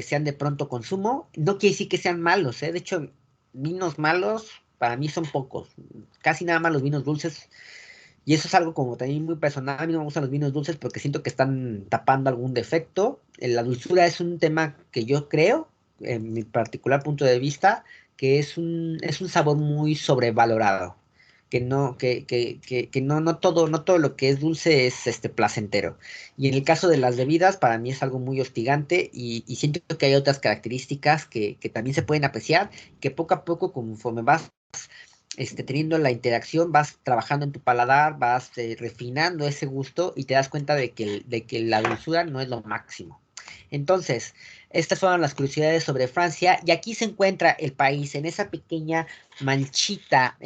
sean de pronto consumo, no quiere decir que sean malos, ¿eh? De hecho, vinos malos para mí son pocos, casi nada más los vinos dulces, y eso es algo como también muy personal. A mí no me gustan los vinos dulces porque siento que están tapando algún defecto. La dulzura es un tema que yo creo, en mi particular punto de vista, que es un sabor muy sobrevalorado. No todo lo que es dulce es placentero. Y en el caso de las bebidas, para mí es algo muy hostigante y siento que hay otras características que también se pueden apreciar, que poco a poco, conforme vas teniendo la interacción, vas trabajando en tu paladar, vas refinando ese gusto y te das cuenta de que la dulzura no es lo máximo. Entonces, estas fueron las curiosidades sobre Francia y aquí se encuentra el país en esa pequeña manchita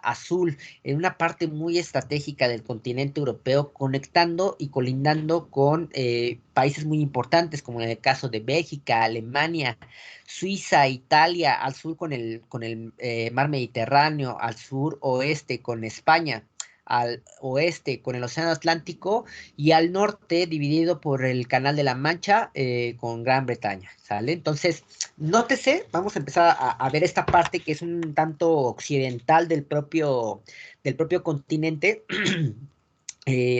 azul, en una parte muy estratégica del continente europeo, conectando y colindando con países muy importantes, como en el caso de Bélgica, Alemania, Suiza, Italia, al sur con el mar Mediterráneo, al sur oeste con España, al oeste con el Océano Atlántico y al norte dividido por el Canal de la Mancha con Gran Bretaña, ¿sale? Entonces, nótese, vamos a empezar a ver esta parte que es un tanto occidental del propio continente,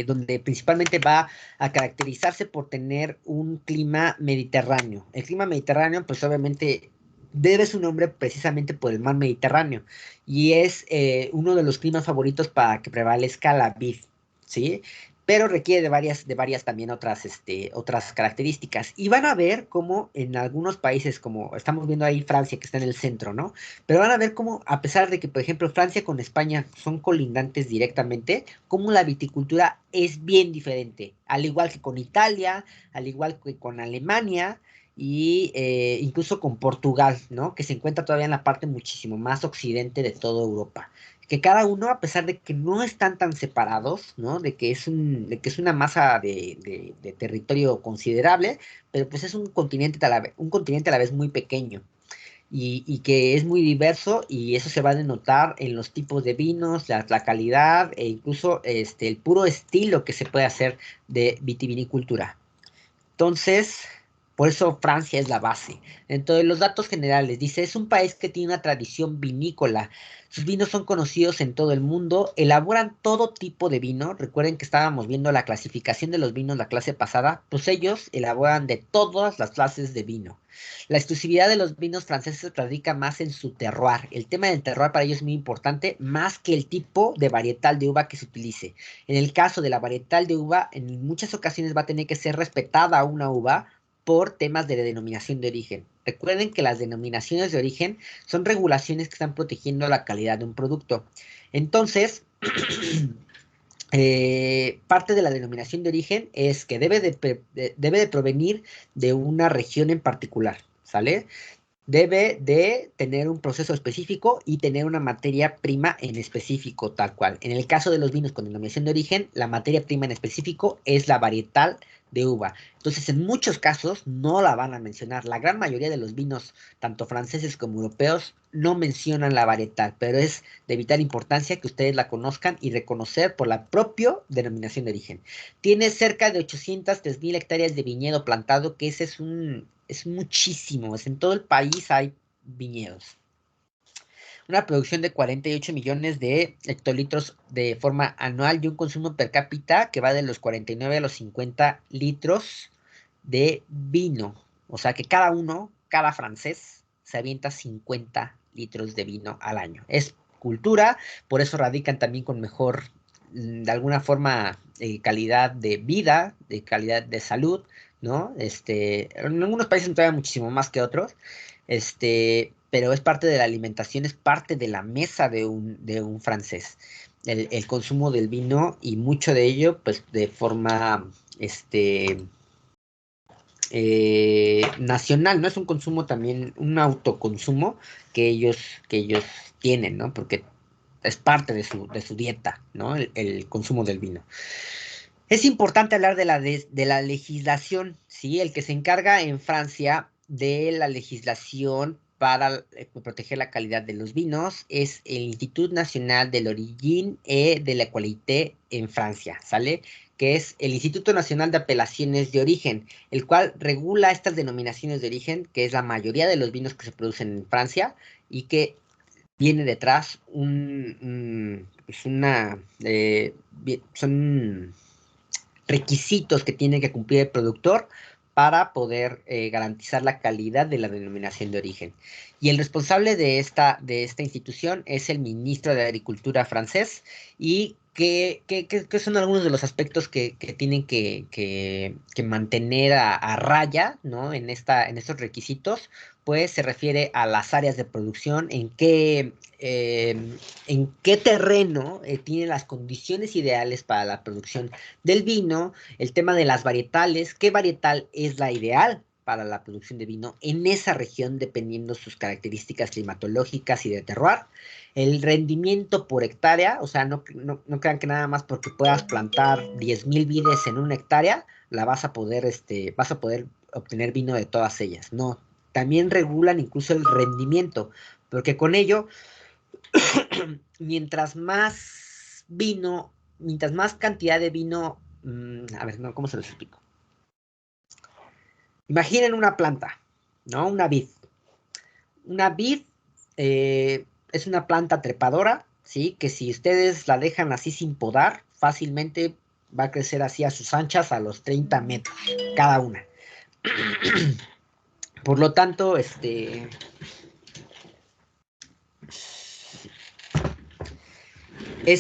donde principalmente va a caracterizarse por tener un clima mediterráneo. El clima mediterráneo, pues obviamente debe su nombre precisamente por el mar Mediterráneo y es uno de los climas favoritos para que prevalezca la vid, ¿sí? Pero requiere de varias también otras características. Y van a ver cómo en algunos países, como estamos viendo ahí Francia, que está en el centro, ¿no? Pero van a ver cómo, a pesar de que, por ejemplo, Francia con España son colindantes directamente, cómo la viticultura es bien diferente, al igual que con Italia, al igual que con Alemania y incluso con Portugal, ¿no? Que se encuentra todavía en la parte muchísimo más occidente de toda Europa. Que cada uno, a pesar de que no están tan separados, ¿no? De que es una masa de territorio considerable, pero pues es un continente a la vez muy pequeño y que es muy diverso y eso se va a denotar en los tipos de vinos, la calidad e incluso el puro estilo que se puede hacer de vitivinicultura. Entonces, por eso Francia es la base. Dentro de los datos generales, dice, es un país que tiene una tradición vinícola. Sus vinos son conocidos en todo el mundo, elaboran todo tipo de vino. Recuerden que estábamos viendo la clasificación de los vinos la clase pasada, pues ellos elaboran de todas las clases de vino. La exclusividad de los vinos franceses radica más en su terroir. El tema del terroir para ellos es muy importante, más que el tipo de varietal de uva que se utilice. En el caso de la varietal de uva, en muchas ocasiones va a tener que ser respetada una uva por temas de denominación de origen. Recuerden que las denominaciones de origen son regulaciones que están protegiendo la calidad de un producto. Entonces, parte de la denominación de origen es que debe de provenir de una región en particular, ¿sale? Debe de tener un proceso específico y tener una materia prima en específico, tal cual. En el caso de los vinos con denominación de origen, la materia prima en específico es la varietal de uva. Entonces, en muchos casos no la van a mencionar. La gran mayoría de los vinos, tanto franceses como europeos, no mencionan la varietal, pero es de vital importancia que ustedes la conozcan y reconocer por la propia denominación de origen. Tiene cerca de 803,000 hectáreas de viñedo plantado, que ese es muchísimo. En todo el país hay viñedos. Una producción de 48 millones de hectolitros de forma anual y un consumo per cápita que va de los 49 a los 50 litros de vino. O sea que cada francés se avienta 50 litros de vino al año. Es cultura, por eso radican también con mejor, de alguna forma, calidad de vida, de calidad de salud, ¿no? En algunos países todavía muchísimo más que otros, pero es parte de la alimentación, es parte de la mesa de un francés. El consumo del vino y mucho de ello, pues, de forma, nacional, ¿no? Es un consumo también, un autoconsumo que ellos tienen, ¿no? Porque es parte de su dieta, ¿no? El consumo del vino. Es importante hablar de la legislación, ¿sí? El que se encarga en Francia de la legislación para proteger la calidad de los vinos es el Institut National de l'Origine et de la Qualité en Francia, ¿sale? Que es el Instituto Nacional de Apelaciones de Origen, el cual regula estas denominaciones de origen, que es la mayoría de los vinos que se producen en Francia, y que viene detrás son requisitos que tiene que cumplir el productor para poder garantizar la calidad de la denominación de origen. Y el responsable de esta institución es el ministro de Agricultura francés, y que son algunos de los aspectos que tienen que mantener a raya, ¿no? En estos requisitos, pues se refiere a las áreas de producción, en qué terreno tiene las condiciones ideales para la producción del vino, el tema de las varietales, qué varietal es la ideal para la producción de vino en esa región, dependiendo sus características climatológicas y de terroir, el rendimiento por hectárea, o sea, no crean que nada más porque puedas plantar 10,000 vides en una hectárea, vas a poder obtener vino de todas ellas. No, también regulan incluso el rendimiento, porque con ello, mientras más cantidad de vino, a ver, no, ¿cómo se los explico? Imaginen una planta, ¿no? Una vid. Una vid es una planta trepadora, ¿sí? Que si ustedes la dejan así sin podar, fácilmente va a crecer así a sus anchas a los 30 metros cada una. Por lo tanto, es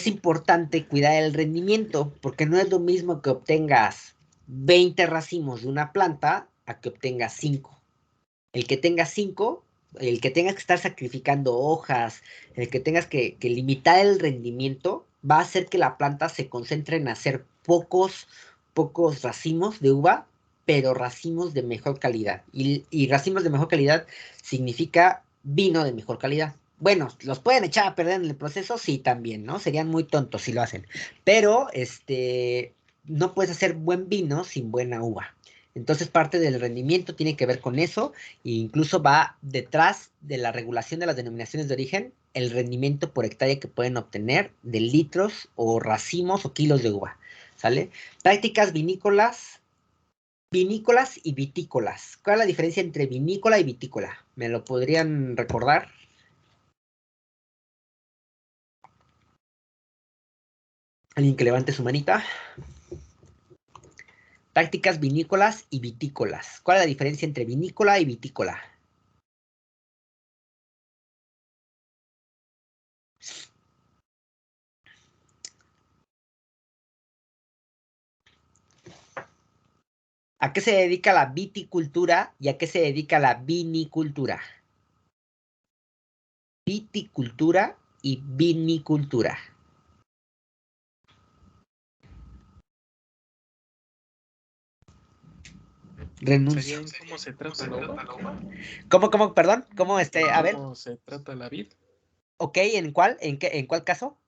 importante cuidar el rendimiento, porque no es lo mismo que obtengas 20 racimos de una planta a que obtengas 5. El que tengas 5, el que tengas que estar sacrificando hojas, el que tengas que limitar el rendimiento, va a hacer que la planta se concentre en hacer pocos racimos de uva, pero racimos de mejor calidad. Y racimos de mejor calidad significa vino de mejor calidad. Bueno, ¿los pueden echar a perder en el proceso? Sí, también, ¿no? Serían muy tontos si lo hacen. Pero, no puedes hacer buen vino sin buena uva. Entonces, parte del rendimiento tiene que ver con eso, e incluso va detrás de la regulación de las denominaciones de origen, el rendimiento por hectárea que pueden obtener de litros o racimos o kilos de uva, ¿sale? Prácticas vinícolas y vitícolas. ¿Cuál es la diferencia entre vinícola y vitícola? ¿Me lo podrían recordar? ¿Alguien que levante su manita? Prácticas vinícolas y vitícolas. ¿Cuál es la diferencia entre vinícola y vitícola? ¿A qué se dedica la viticultura y a qué se dedica la vinicultura? Viticultura y vinicultura. Renuncio. ¿Cómo se trata la uva? ¿Cómo, perdón? ¿Cómo a ver? ¿Cómo se trata la vid? Ok, ¿en cuál? ¿En cuál caso?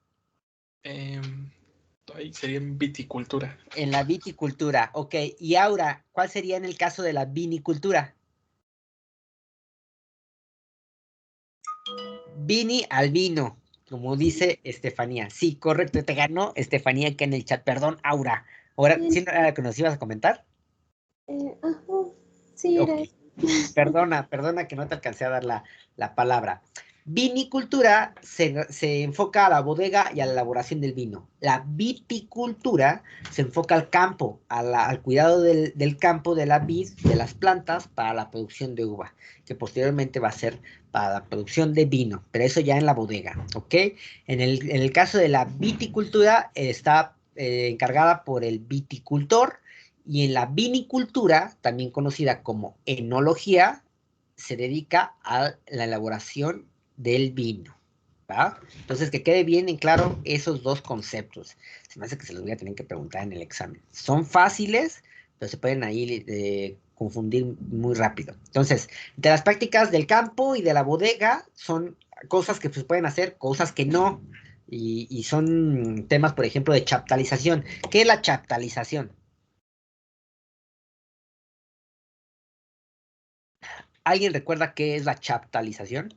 Ahí sería en viticultura. En la viticultura, ok. Y ahora, ¿cuál sería en el caso de la vinicultura? Vini al vino, como dice Estefanía. Sí, correcto, te ganó Estefanía acá en el chat. Perdón, Aura. Ahora, ¿sí no era lo que nos ibas a comentar? Sí, Ok. era. Perdona que no te alcancé a dar la palabra. Vinicultura se enfoca a la bodega y a la elaboración del vino. La viticultura se enfoca al campo, al cuidado del campo, de la vid, de las plantas, para la producción de uva, que posteriormente va a ser para la producción de vino, pero eso ya en la bodega, ¿ok? En el caso de la viticultura está encargada por el viticultor, y en la vinicultura, también conocida como enología, se dedica a la elaboración del vino, ¿va? Entonces, que quede bien en claro esos dos conceptos. Se me hace que se los voy a tener que preguntar en el examen. Son fáciles, pero se pueden ahí confundir muy rápido. Entonces, de las prácticas del campo y de la bodega son cosas que se pueden hacer, cosas que no, y son temas, por ejemplo, de chaptalización. ¿Qué es la chaptalización? ¿Alguien recuerda qué es la chaptalización?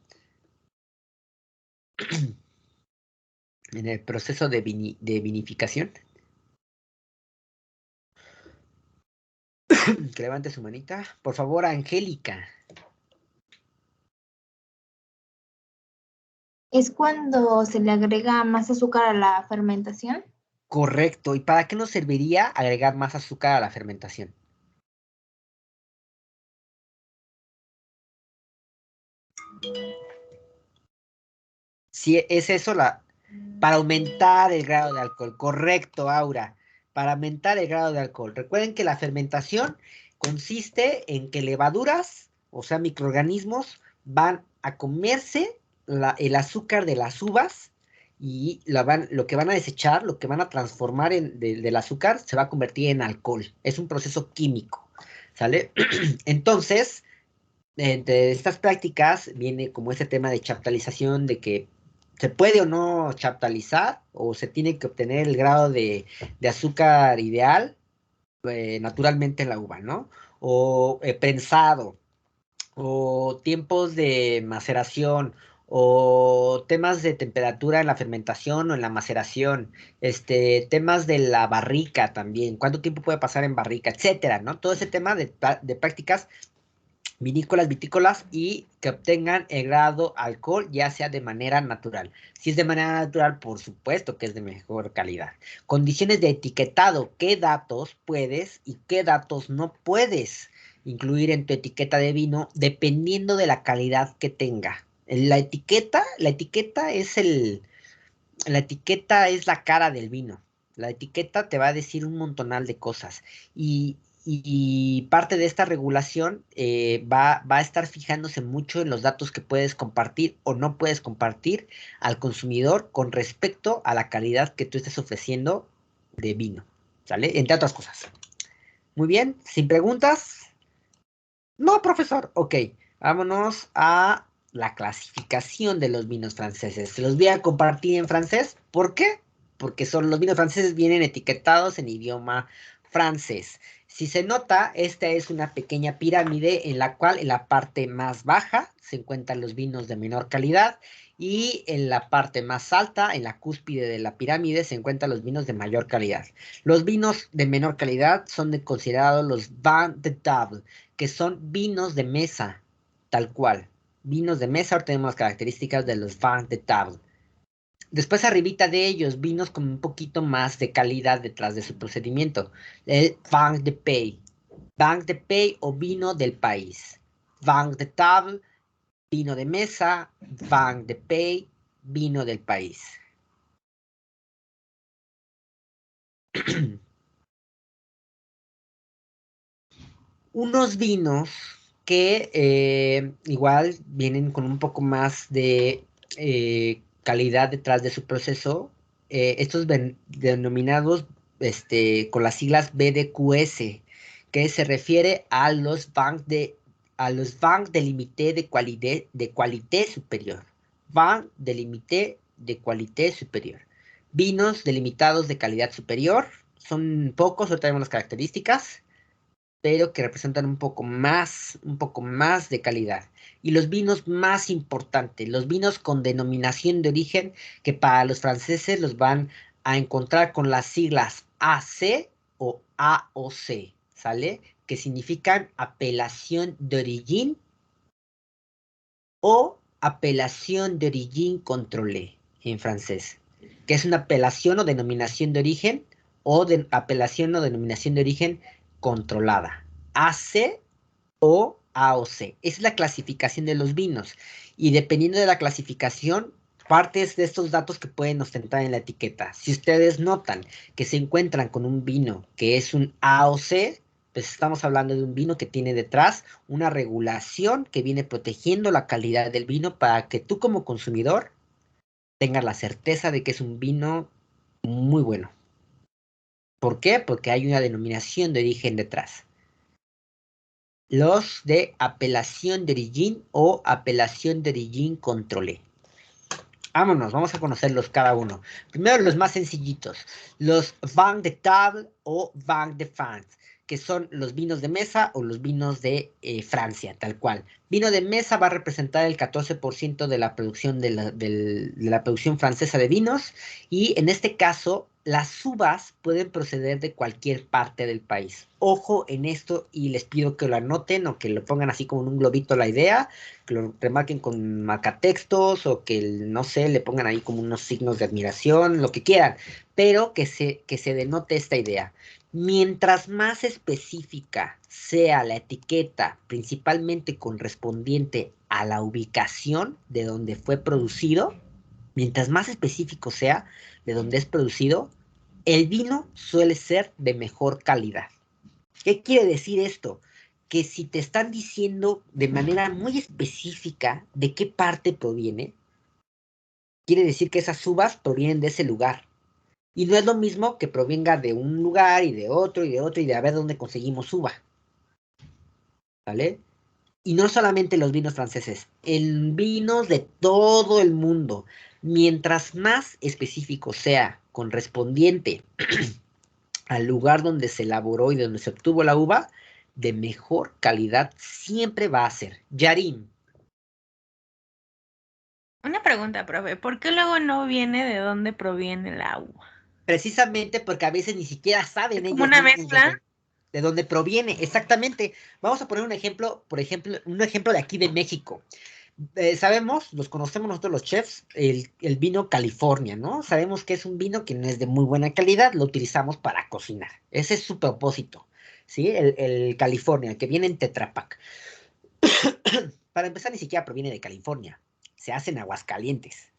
En el proceso de vinificación. Que levante su manita. Por favor, Angélica. ¿Es cuando se le agrega más azúcar a la fermentación? Correcto. ¿Y para qué nos serviría agregar más azúcar a la fermentación? Si es eso, para aumentar el grado de alcohol. Correcto, Aura. Para aumentar el grado de alcohol. Recuerden que la fermentación consiste en que levaduras, o sea, microorganismos, van a comerse el azúcar de las uvas, y lo que van a desechar, lo que van a transformar del azúcar, se va a convertir en alcohol. Es un proceso químico, ¿sale? Entonces, entre estas prácticas viene como ese tema de chaptalización, de que se puede o no chaptalizar, o se tiene que obtener el grado de azúcar ideal naturalmente en la uva, ¿no? O prensado, o tiempos de maceración, o temas de temperatura en la fermentación o en la maceración, temas de la barrica también, cuánto tiempo puede pasar en barrica, etcétera, ¿no? Todo ese tema de prácticas vinícolas, vitícolas, y que obtengan el grado alcohol, ya sea de manera natural. Si es de manera natural, por supuesto que es de mejor calidad. Condiciones de etiquetado: ¿qué datos puedes y qué datos no puedes incluir en tu etiqueta de vino, dependiendo de la calidad que tenga? La etiqueta es la cara del vino. La etiqueta te va a decir un montonal de cosas, y parte de esta regulación va a estar fijándose mucho en los datos que puedes compartir o no puedes compartir al consumidor con respecto a la calidad que tú estés ofreciendo de vino, ¿sale? Entre otras cosas. Muy bien, sin preguntas. No, profesor. Ok, vámonos a la clasificación de los vinos franceses. Se los voy a compartir en francés. ¿Por qué? Porque los vinos franceses vienen etiquetados en idioma francés. Si se nota, esta es una pequeña pirámide en la cual en la parte más baja se encuentran los vinos de menor calidad, y en la parte más alta, en la cúspide de la pirámide, se encuentran los vinos de mayor calidad. Los vinos de menor calidad son considerados los vins de table, que son vinos de mesa, tal cual. Vinos de mesa, ahora tenemos las características de los vins de table. Después, arribita de ellos, vinos con un poquito más de calidad detrás de su procedimiento. El vin de pays. Vin de pays o vino del país. Vin de table, vino de mesa. Vin de pays, vino del país. Unos vinos que igual vienen con un poco más de calidad detrás de su proceso. Estos denominados con las siglas BDQS, que se refiere a los vins de limité de qualité superior. Vins de limité de qualité superior. Vinos delimitados de calidad superior. Son pocos, ahorita vemos las características, pero que representan un poco más de calidad. Y los vinos más importantes, los vinos con denominación de origen, que para los franceses los van a encontrar con las siglas AC o AOC, ¿sale? Que significan apelación d'origine o appellation d'origine contrôlée en francés, que es una apelación o denominación de origen o apelación o denominación de origen controlada. AC o AOC. Esa es la clasificación de los vinos. Y dependiendo de la clasificación, partes de estos datos que pueden ostentar en la etiqueta. Si ustedes notan que se encuentran con un vino que es un AOC, pues estamos hablando de un vino que tiene detrás una regulación que viene protegiendo la calidad del vino para que tú como consumidor tengas la certeza de que es un vino muy bueno. ¿Por qué? Porque hay una denominación de origen detrás. Los de apelación de origine o apelación de origine controlée. Vámonos, vamos a conocerlos cada uno. Primero los más sencillitos, los vins de table o vins de France, que son los vinos de mesa o los vinos de Francia, tal cual. Vino de mesa va a representar el 14% de la producción de la producción francesa de vinos, y en este caso las uvas pueden proceder de cualquier parte del país. Ojo en esto y les pido que lo anoten o que lo pongan así como en un globito la idea, que lo remarquen con marcatextos o que, no sé, le pongan ahí como unos signos de admiración, lo que quieran, pero que se denote esta idea. Mientras más específica sea la etiqueta, principalmente correspondiente a la ubicación de donde fue producido, mientras más específico sea de donde es producido, el vino suele ser de mejor calidad. ¿Qué quiere decir esto? Que si te están diciendo de manera muy específica de qué parte proviene, quiere decir que esas uvas provienen de ese lugar. Y no es lo mismo que provenga de un lugar y de otro y de otro y de a ver dónde conseguimos uva. ¿Vale? Y no solamente los vinos franceses, en vinos de todo el mundo. Mientras más específico sea correspondiente al lugar donde se elaboró y donde se obtuvo la uva, de mejor calidad siempre va a ser. Yarim. Una pregunta, profe. ¿Por qué luego no viene de dónde proviene el agua? Precisamente porque a veces ni siquiera saben ¿Es como ellos una mismos mezcla? de dónde proviene. Exactamente. Vamos a poner un ejemplo, un ejemplo de aquí de México. Sabemos, los conocemos nosotros los chefs, el vino California, ¿no? Sabemos que es un vino que no es de muy buena calidad, lo utilizamos para cocinar. Ese es su propósito, ¿sí? El California, el que viene en Tetra Pak. Para empezar, ni siquiera proviene de California. Se hace en Aguascalientes.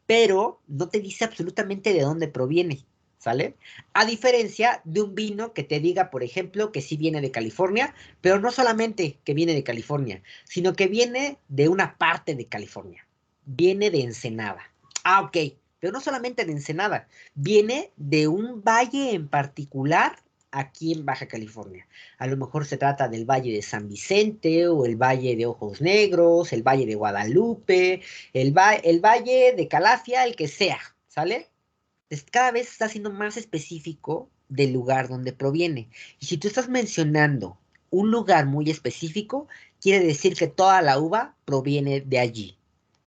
Pero no te dice absolutamente de dónde proviene, ¿sale? A diferencia de un vino que te diga, por ejemplo, que sí viene de California, pero no solamente que viene de California, sino que viene de una parte de California. Viene de Ensenada. Ah, ok. Pero no solamente de Ensenada, viene de un valle en particular aquí en Baja California. A lo mejor se trata del Valle de San Vicente o el Valle de Ojos Negros, el Valle de Guadalupe, el Valle de Calafia, el que sea, ¿sale? Entonces, cada vez está siendo más específico del lugar donde proviene. Y si tú estás mencionando un lugar muy específico, quiere decir que toda la uva proviene de allí.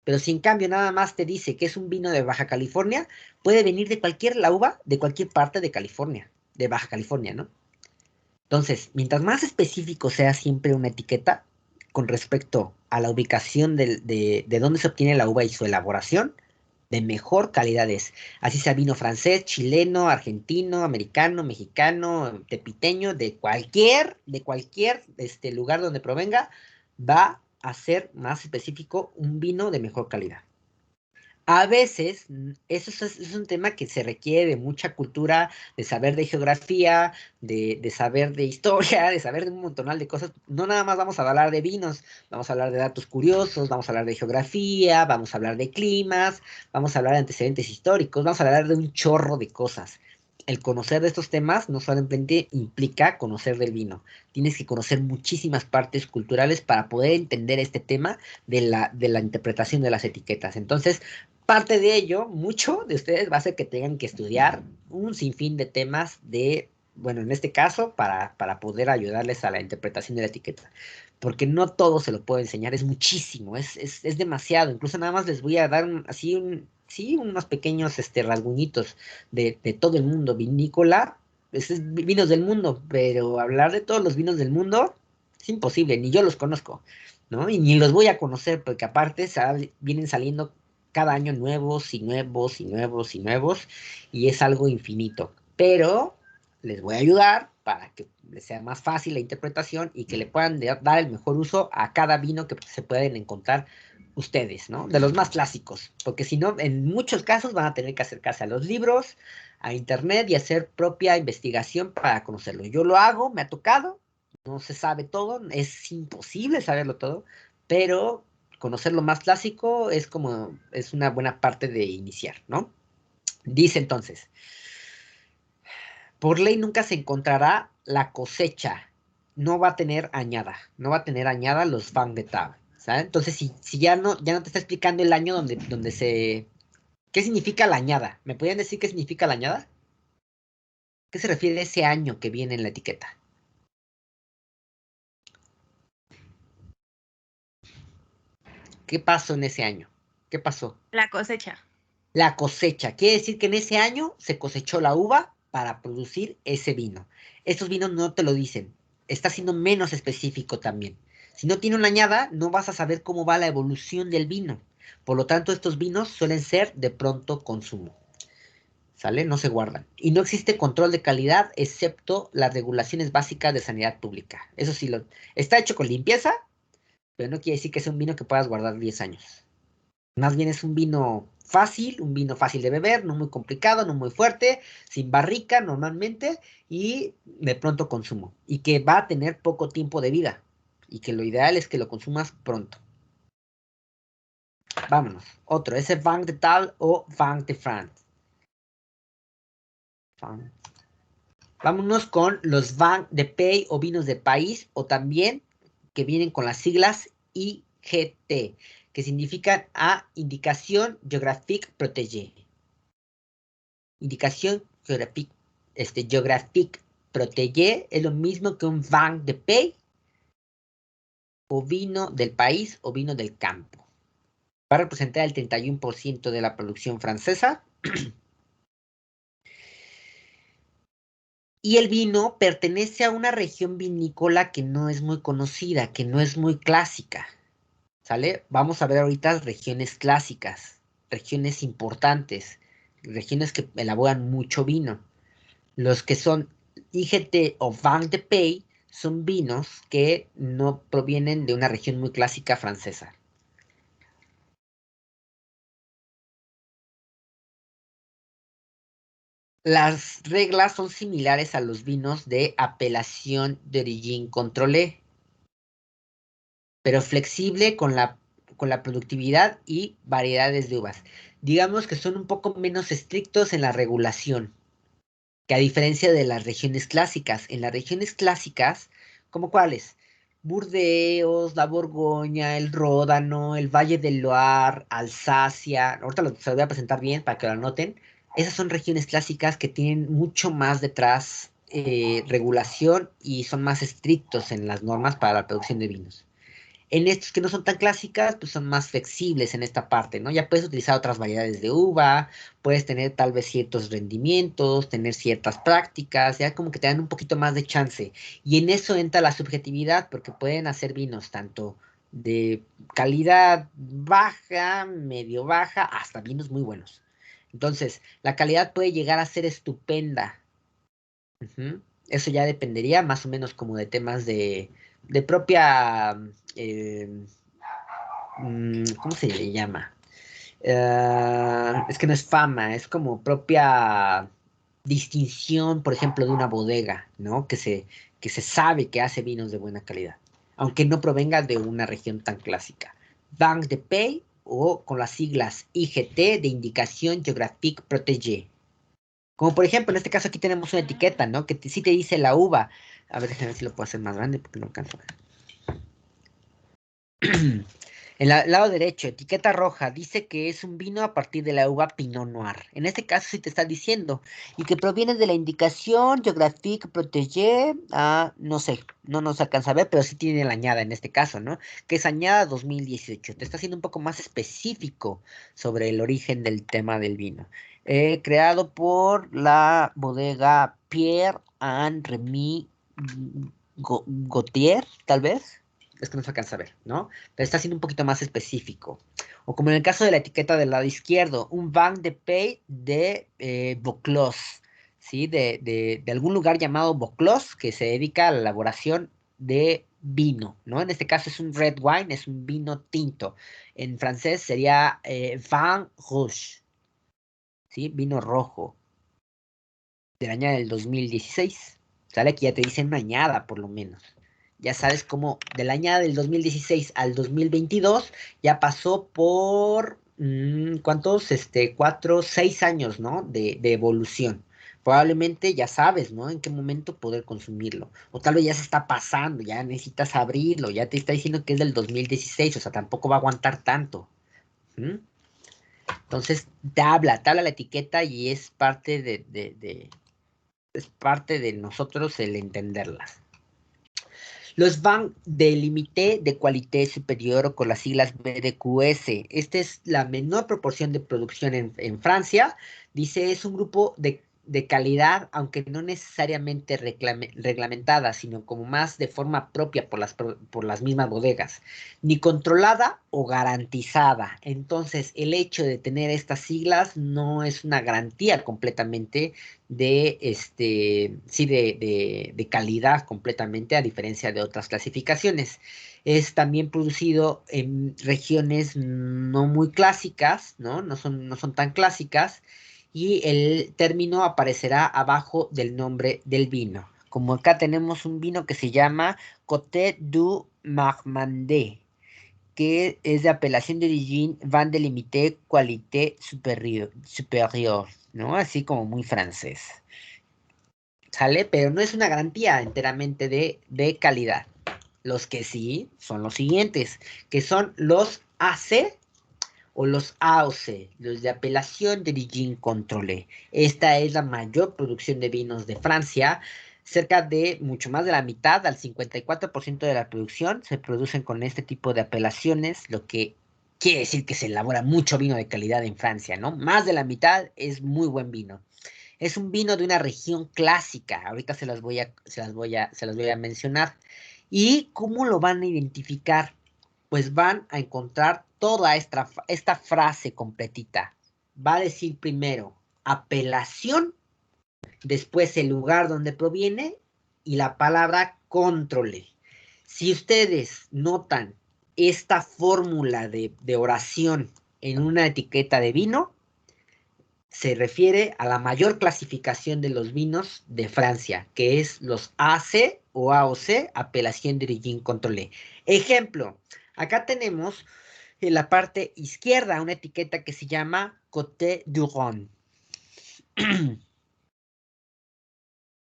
Pero si en cambio nada más te dice que es un vino de Baja California, puede venir de la uva de cualquier parte de California, de Baja California, ¿no? Entonces, mientras más específico sea siempre una etiqueta con respecto a la ubicación de dónde se obtiene la uva y su elaboración, de mejor calidad es. Así sea vino francés, chileno, argentino, americano, mexicano, tepiteño, de cualquier lugar donde provenga, va a ser más específico un vino de mejor calidad. A veces, eso es un tema que se requiere de mucha cultura, de saber de geografía, de saber de historia, de saber de un montonal de cosas. No nada más vamos a hablar de vinos, vamos a hablar de datos curiosos, vamos a hablar de geografía, vamos a hablar de climas, vamos a hablar de antecedentes históricos, vamos a hablar de un chorro de cosas. El conocer de estos temas no solamente implica conocer del vino, tienes que conocer muchísimas partes culturales para poder entender este tema de la interpretación de las etiquetas. Entonces, parte de ello, mucho de ustedes va a ser que tengan que estudiar un sinfín de temas bueno, en este caso, para poder ayudarles a la interpretación de la etiqueta. Porque no todo se lo puedo enseñar, es muchísimo, es demasiado. Incluso nada más les voy a dar unos pequeños rasguñitos de todo el mundo vinícola. Es vinos del mundo, pero hablar de todos los vinos del mundo es imposible, ni yo los conozco. ¿no? Y ni los voy a conocer, porque aparte vienen saliendo cada año nuevos y nuevos y nuevos y nuevos, y es algo infinito. Pero les voy a ayudar para que les sea más fácil la interpretación y que le puedan dar el mejor uso a cada vino que se pueden encontrar ustedes, ¿no? De los más clásicos, porque si no, en muchos casos van a tener que acercarse a los libros, a internet y hacer propia investigación para conocerlo. Yo lo hago, me ha tocado, no se sabe todo, es imposible saberlo todo, pero conocer lo más clásico es una buena parte de iniciar, ¿no? Dice entonces, por ley nunca se encontrará la cosecha, no va a tener añada los Van de Tab, ¿sabes? Entonces, si ya no te está explicando el año donde se... ¿Qué significa la añada? ¿Me podrían decir qué significa la añada? ¿Qué se refiere a ese año que viene en la etiqueta? ¿Qué pasó en ese año? ¿Qué pasó? La cosecha. La cosecha. Quiere decir que en ese año se cosechó la uva para producir ese vino. Estos vinos no te lo dicen. Está siendo menos específico también. Si no tiene una añada, no vas a saber cómo va la evolución del vino. Por lo tanto, estos vinos suelen ser de pronto consumo. ¿Sale? No se guardan. Y no existe control de calidad excepto las regulaciones básicas de sanidad pública. Eso sí, está hecho con limpieza, pero no quiere decir que sea un vino que puedas guardar 10 años. Más bien es un vino fácil de beber, no muy complicado, no muy fuerte, sin barrica normalmente y de pronto consumo. Y que va a tener poco tiempo de vida. Y que lo ideal es que lo consumas pronto. Vámonos. Otro, ese Vin de Tal o Vin de France. Vámonos con los Vin de Pays o vinos de país o también que vienen con las siglas IGT, que significan a Indicación Géographique Protégée. Indicación Géographique Protégée es lo mismo que un Vin de Pays o vino del país o vino del campo. Va a representar el 31% de la producción francesa. Y el vino pertenece a una región vinícola que no es muy conocida, que no es muy clásica. ¿Sale? Vamos a ver ahorita regiones clásicas, regiones importantes, regiones que elaboran mucho vino. Los que son IGT o Vin de Pays son vinos que no provienen de una región muy clásica francesa. Las reglas son similares a los vinos de apelación de origine controlée, pero flexible con la productividad y variedades de uvas. Digamos que son un poco menos estrictos en la regulación, que a diferencia de las regiones clásicas. En las regiones clásicas, ¿como cuáles? Burdeos, la Borgoña, el Ródano, el Valle del Loire, Alsacia. Ahorita se lo voy a presentar bien para que lo anoten. Esas son regiones clásicas que tienen mucho más detrás regulación y son más estrictos en las normas para la producción de vinos. En estos que no son tan clásicas, pues son más flexibles en esta parte, ¿no? Ya puedes utilizar otras variedades de uva, puedes tener tal vez ciertos rendimientos, tener ciertas prácticas, ya como que te dan un poquito más de chance. Y en eso entra la subjetividad, porque pueden hacer vinos tanto de calidad baja, medio baja, hasta vinos muy buenos. Entonces, la calidad puede llegar a ser estupenda. Eso ya dependería más o menos como de temas de propia, ¿cómo se le llama? Es que no es fama, es como propia distinción, por ejemplo, de una bodega, ¿no? Que se sabe que hace vinos de buena calidad, aunque no provenga de una región tan clásica. Vin de Pays o con las siglas IGT de Indicación Géographique Protégée. Como por ejemplo, en este caso aquí tenemos una etiqueta, ¿no? Que sí te dice la uva. A ver, déjame ver si lo puedo hacer más grande porque no alcanzo. En el lado derecho, etiqueta roja, dice que es un vino a partir de la uva Pinot Noir. En este caso sí te está diciendo. Y que proviene de la indicación Géographique Protégée. No sé, no nos alcanza a ver, pero sí tiene la añada en este caso, ¿no? Que es añada 2018. Te está haciendo un poco más específico sobre el origen del tema del vino. Creado por la bodega Pierre and Remy Gauthier, tal vez. es que no se alcanza a ver, ¿no? Pero está siendo un poquito más específico. O como en el caso de la etiqueta del lado izquierdo, un vin de pays de Vaucluse, ¿sí? De algún lugar llamado Vaucluse, que se dedica a la elaboración de vino, ¿no? En este caso es un red wine, es un vino tinto. En francés sería vin rouge, ¿sí? Vino rojo, del año del 2016. ¿Sale? Aquí ya te dicen una añada, por lo menos. Ya sabes cómo de la añada del 2016 al 2022 ya pasó por, ¿cuántos? 6 años, ¿no? De evolución. Probablemente ya sabes, ¿no? En qué momento poder consumirlo. O tal vez ya se está pasando, ya necesitas abrirlo, ya te está diciendo que es del 2016, o sea, tampoco va a aguantar tanto. ¿Mm? Entonces, te habla la etiqueta y es parte es parte de nosotros el entenderlas. Los van de Limité de Qualité Superior o con las siglas BDQS. Esta es la menor proporción de producción en Francia. Dice, es un grupo de calidad, aunque no necesariamente reglamentada, sino como más de forma propia por las mismas bodegas, ni controlada o garantizada. Entonces, el hecho de tener estas siglas no es una garantía completamente de calidad completamente, a diferencia de otras clasificaciones. Es también producido en regiones no muy clásicas, ¿no? No son tan clásicas, y el término aparecerá abajo del nombre del vino. Como acá tenemos un vino que se llama Côte du Marmandé, que es de apelación de origine Vin de Limité Qualité Supérieure, ¿no? Así como muy francés. ¿Sale? Pero no es una garantía enteramente de calidad. Los que sí son los siguientes, que son los AC o los AOC, los de apelación de origine contrôlée. Esta es la mayor producción de vinos de Francia. Cerca de mucho más de la mitad, al 54% de la producción, se producen con este tipo de apelaciones, lo que quiere decir que se elabora mucho vino de calidad en Francia, ¿no? Más de la mitad es muy buen vino. Es un vino de una región clásica. Ahorita se las voy a mencionar. ¿Y cómo lo van a identificar? Pues van a encontrar toda esta frase completita. Va a decir primero apelación, después el lugar donde proviene y la palabra controle. Si ustedes notan esta fórmula de oración en una etiqueta de vino, se refiere a la mayor clasificación de los vinos de Francia, que es los AC o AOC, apelación de origine contrôlée. Ejemplo, acá tenemos en la parte izquierda una etiqueta que se llama Côte du Rhône.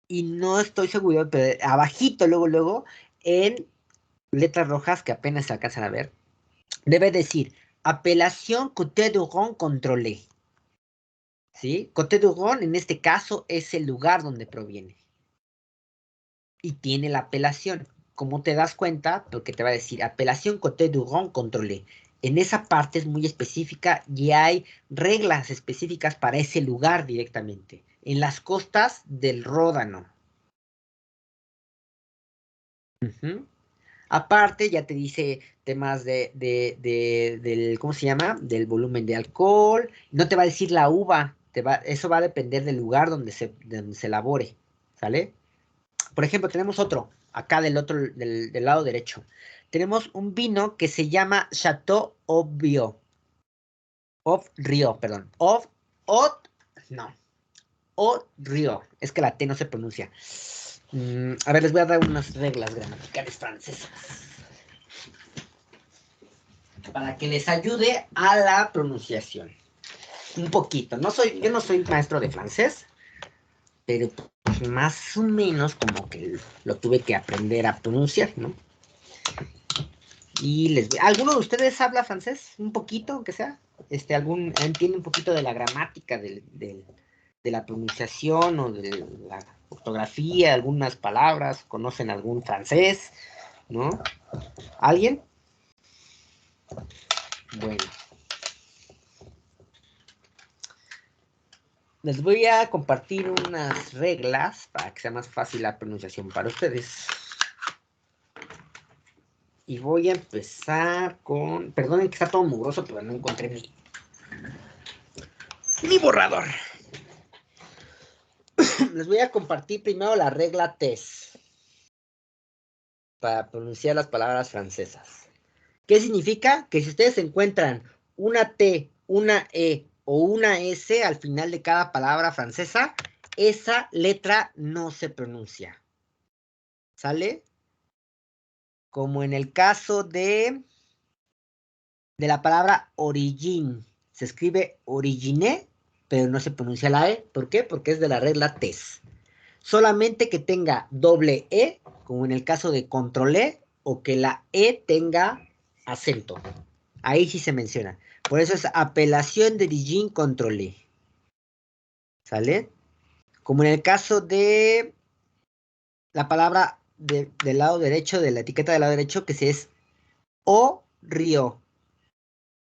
Y no estoy seguro, pero abajito, luego, en letras rojas que apenas se alcanzan a ver, debe decir apelación Côte du Rhône contrôlée. ¿Sí? Côte du Rhône, en este caso, es el lugar donde proviene. Y tiene la apelación. ¿Cómo te das cuenta? Porque te va a decir apelación Côte du Rhône contrôlée. En esa parte es muy específica y hay reglas específicas para ese lugar directamente. En las costas del Ródano. Aparte, ya te dice temas del, ¿cómo se llama? Del volumen de alcohol. No te va a decir la uva. Eso va a depender del lugar donde se elabore. ¿Sale? Por ejemplo, tenemos otro, acá del lado derecho. Tenemos un vino que se llama Chateau Haut-Brion. Haut-Brion. Es que la T no se pronuncia. A ver, les voy a dar unas reglas gramaticales francesas para que les ayude a la pronunciación. Un poquito. Yo no soy maestro de francés, pero pues más o menos como que lo tuve que aprender a pronunciar, ¿no? Y ¿alguno de ustedes habla francés? Un poquito, aunque sea. ¿Entiende un poquito de la gramática, de la pronunciación o de la ortografía, algunas palabras? ¿Conocen algún francés? ¿No? ¿Alguien? Bueno. Les voy a compartir unas reglas para que sea más fácil la pronunciación para ustedes. Y voy a empezar con... Perdonen que está todo mugroso, pero no encontré mi borrador. Les voy a compartir primero la regla TES para pronunciar las palabras francesas. ¿Qué significa? Que si ustedes encuentran una T, una E o una S al final de cada palabra francesa, esa letra no se pronuncia. ¿Sale? Como en el caso de la palabra origine. Se escribe origine, pero no se pronuncia la E. ¿Por qué? Porque es de la regla TES. Solamente que tenga doble E, como en el caso de controlé, o que la E tenga acento. Ahí sí se menciona. Por eso es apelación d'origine controlé. ¿Sale? Como en el caso de la palabra del lado derecho, de la etiqueta del lado derecho, que es o río.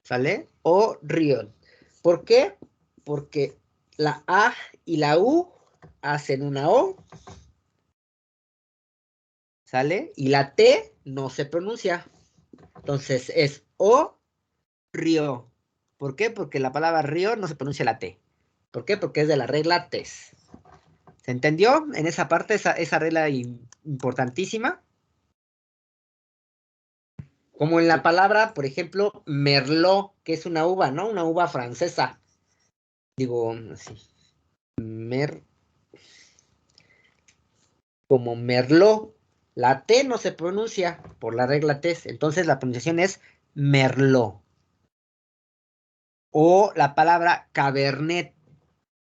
¿Sale? O río. ¿Por qué? Porque la A y la U hacen una O. ¿Sale? Y la T no se pronuncia. Entonces es o río. ¿Por qué? Porque la palabra río no se pronuncia la T. ¿Por qué? Porque es de la regla TES. ¿Se entendió? En esa parte, esa regla importantísima. Como en la palabra, por ejemplo, merlot, que es una uva, ¿no? Una uva francesa. Digo, así. Como merlot. La T no se pronuncia por la regla TES. Entonces la pronunciación es merlot. O la palabra cabernet.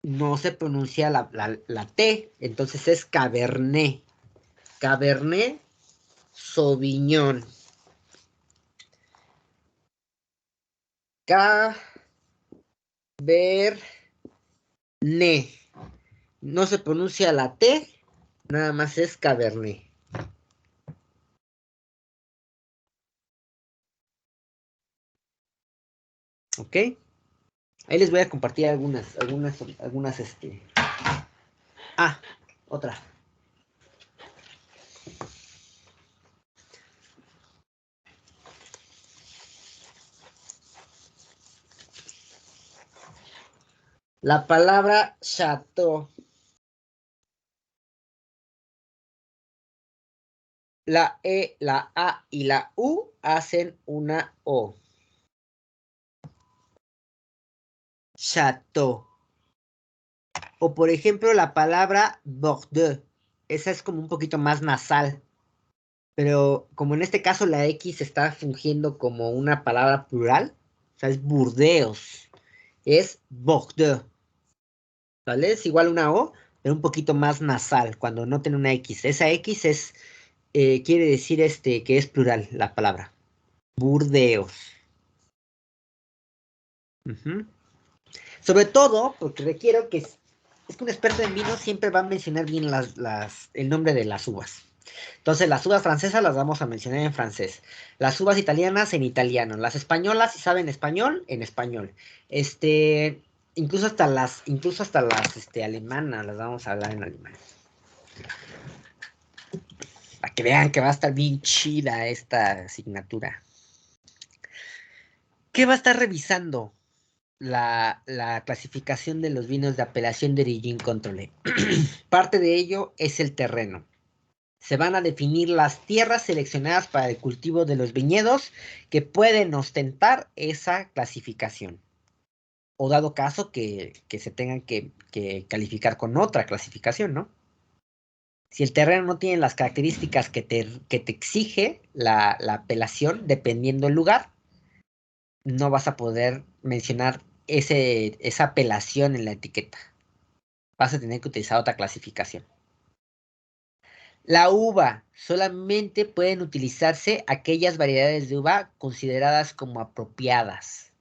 No se pronuncia la T. Entonces es cabernet. Cabernet Sauvignon. Cabernet. No se pronuncia la T, nada más es Cabernet. ¿Ok? Ahí les voy a compartir algunas, Ah, otra. La palabra chateau. La E, la A y la U hacen una O. Chateau. O por ejemplo la palabra Bordeaux. Esa es como un poquito más nasal. Pero como en este caso la X está fungiendo como una palabra plural, o sea, es Burdeos. Es Bordeaux. ¿Vale? Es igual una O, pero un poquito más nasal, cuando no tiene una X. Esa X es, quiere decir que es plural la palabra. Burdeos. Sobre todo, porque requiero que... Es que un experto en vino siempre va a mencionar bien el nombre de las uvas. Entonces, las uvas francesas las vamos a mencionar en francés. Las uvas italianas en italiano. Las españolas, si saben español, en español. Incluso hasta las alemanas las vamos a hablar en alemán. Para que vean que va a estar bien chida esta asignatura. ¿Qué va a estar revisando? La clasificación de los vinos de apelación de origine controlé. Parte de ello es el terreno. Se van a definir las tierras seleccionadas para el cultivo de los viñedos que pueden ostentar esa clasificación. O dado caso que se tengan que calificar con otra clasificación, ¿no? Si el terreno no tiene las características que te exige la apelación, dependiendo del lugar, no vas a poder mencionar esa apelación en la etiqueta. Vas a tener que utilizar otra clasificación. La uva. Solamente pueden utilizarse aquellas variedades de uva consideradas como apropiadas.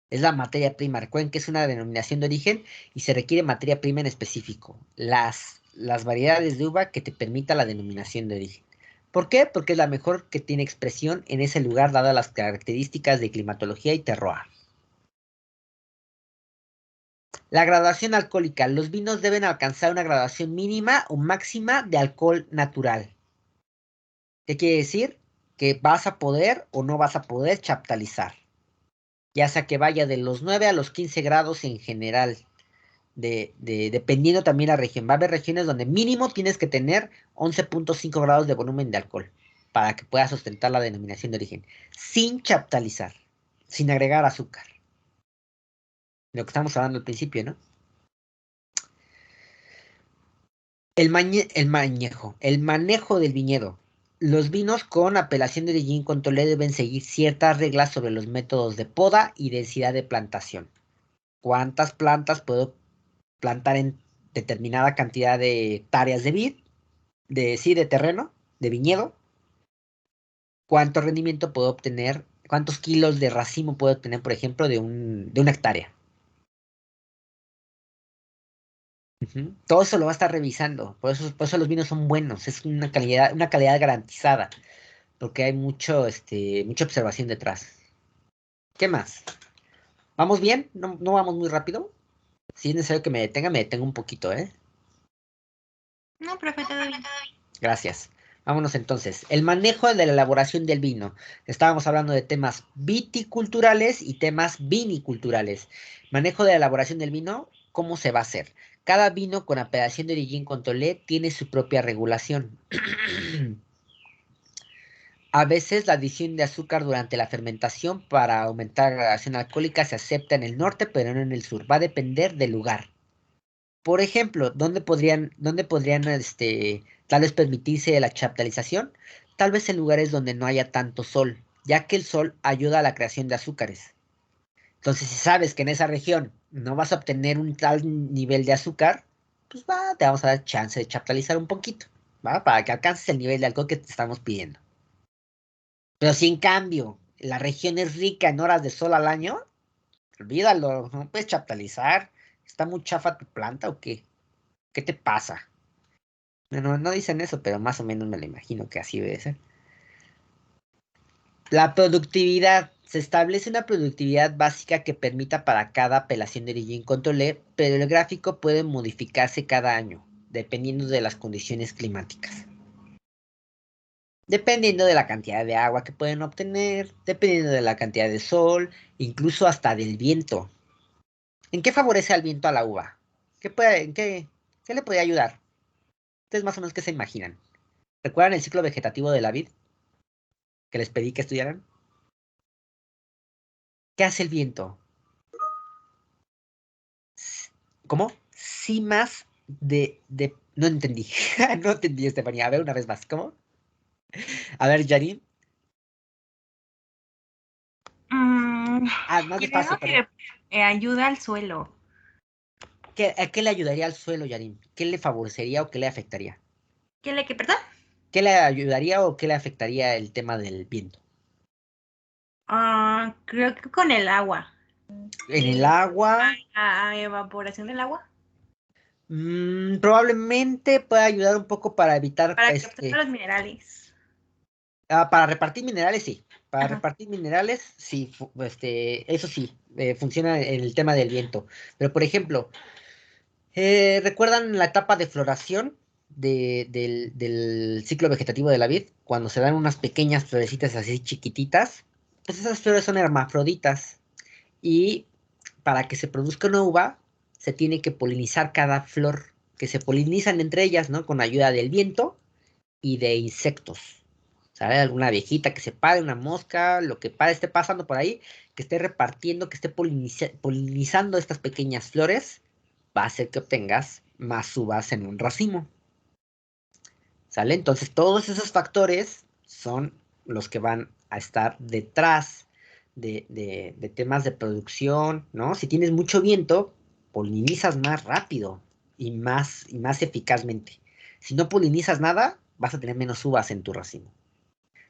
Es la materia prima. Recuerden que es una denominación de origen y se requiere materia prima en específico. Las variedades de uva que te permita la denominación de origen. ¿Por qué? Porque es la mejor que tiene expresión en ese lugar dadas las características de climatología y terroir. La graduación alcohólica. Los vinos deben alcanzar una graduación mínima o máxima de alcohol natural. ¿Qué quiere decir? Que vas a poder o no vas a poder chaptalizar. Ya sea que vaya de los 9 a los 15 grados en general. Dependiendo también la región. Va a haber regiones donde mínimo tienes que tener 11.5 grados de volumen de alcohol para que puedas sustentar la denominación de origen. Sin chaptalizar. Sin agregar azúcar. Lo que estamos hablando al principio, ¿no? El manejo del viñedo. Los vinos con apelación de origine controlé deben seguir ciertas reglas sobre los métodos de poda y densidad de plantación. ¿Cuántas plantas puedo plantar en determinada cantidad de hectáreas de vid? De terreno, de viñedo. ¿Cuánto rendimiento puedo obtener? ¿Cuántos kilos de racimo puedo obtener, por ejemplo, de una hectárea? Todo eso lo va a estar revisando. Por eso los vinos son buenos. Es una calidad garantizada. Porque hay mucha observación detrás. ¿Qué más? ¿Vamos bien? ¿No vamos muy rápido? Si es necesario que me detengo un poquito, ¿eh? No, profe, todo bien. Gracias. Vámonos entonces. El manejo de la elaboración del vino. Estábamos hablando de temas viticulturales y temas viniculturales. Manejo de la elaboración del vino, ¿cómo se va a hacer? Cada vino con apelación de origine controlé tiene su propia regulación. A veces la adición de azúcar durante la fermentación para aumentar la graduación alcohólica se acepta en el norte, pero no en el sur. Va a depender del lugar. Por ejemplo, ¿dónde podrían tal vez permitirse la chaptalización? Tal vez en lugares donde no haya tanto sol, ya que el sol ayuda a la creación de azúcares. Entonces, si sabes que en esa región no vas a obtener un tal nivel de azúcar, pues te vamos a dar chance de chaptalizar un poquito, ¿va? Para que alcances el nivel de alcohol que te estamos pidiendo. Pero si en cambio la región es rica en horas de sol al año, olvídalo, no puedes chaptalizar. ¿Está muy chafa tu planta o qué? ¿Qué te pasa? Bueno, no dicen eso, pero más o menos me lo imagino que así debe ser. La productividad. Se establece una productividad básica que permita para cada apelación de origin controlé, pero el gráfico puede modificarse cada año, dependiendo de las condiciones climáticas. Dependiendo de la cantidad de agua que pueden obtener, dependiendo de la cantidad de sol, incluso hasta del viento. ¿En qué favorece al viento a la uva? ¿Qué le puede ayudar? Ustedes más o menos qué se imaginan. ¿Recuerdan el ciclo vegetativo de la vid? Que les pedí que estudiaran. ¿Qué hace el viento? ¿Cómo? Cimas No entendí. No entendí, Estefanía. A ver, una vez más. ¿Cómo? A ver, Janine. Más despacio, Creo perdón. que ayuda al suelo. ¿A qué le ayudaría al suelo, Janine? ¿Qué le favorecería o qué le afectaría? ¿Qué, perdón? ¿Qué le ayudaría o qué le afectaría el tema del viento? Creo que con el agua. En el agua. ¿A evaporación del agua? Probablemente pueda ayudar un poco para evitar Para que absorba los minerales. para repartir minerales, sí. Para Ajá. repartir minerales, sí. Eso sí, funciona en el tema del viento. Pero, por ejemplo, ¿recuerdan la etapa de floración del ciclo vegetativo de la vid? Cuando se dan unas pequeñas florecitas así chiquititas, pues esas flores son hermafroditas. Y para que se produzca una uva, se tiene que polinizar cada flor, que se polinizan entre ellas, ¿no? Con ayuda del viento y de insectos. ¿Sabe? Alguna viejita que se pare, una mosca, lo que esté pasando por ahí, que esté repartiendo, que esté polinizando estas pequeñas flores, va a hacer que obtengas más uvas en un racimo. ¿Sale? Entonces, todos esos factores son los que van a estar detrás de temas de producción, ¿no? Si tienes mucho viento, polinizas más rápido y más eficazmente. Si no polinizas nada, vas a tener menos uvas en tu racimo.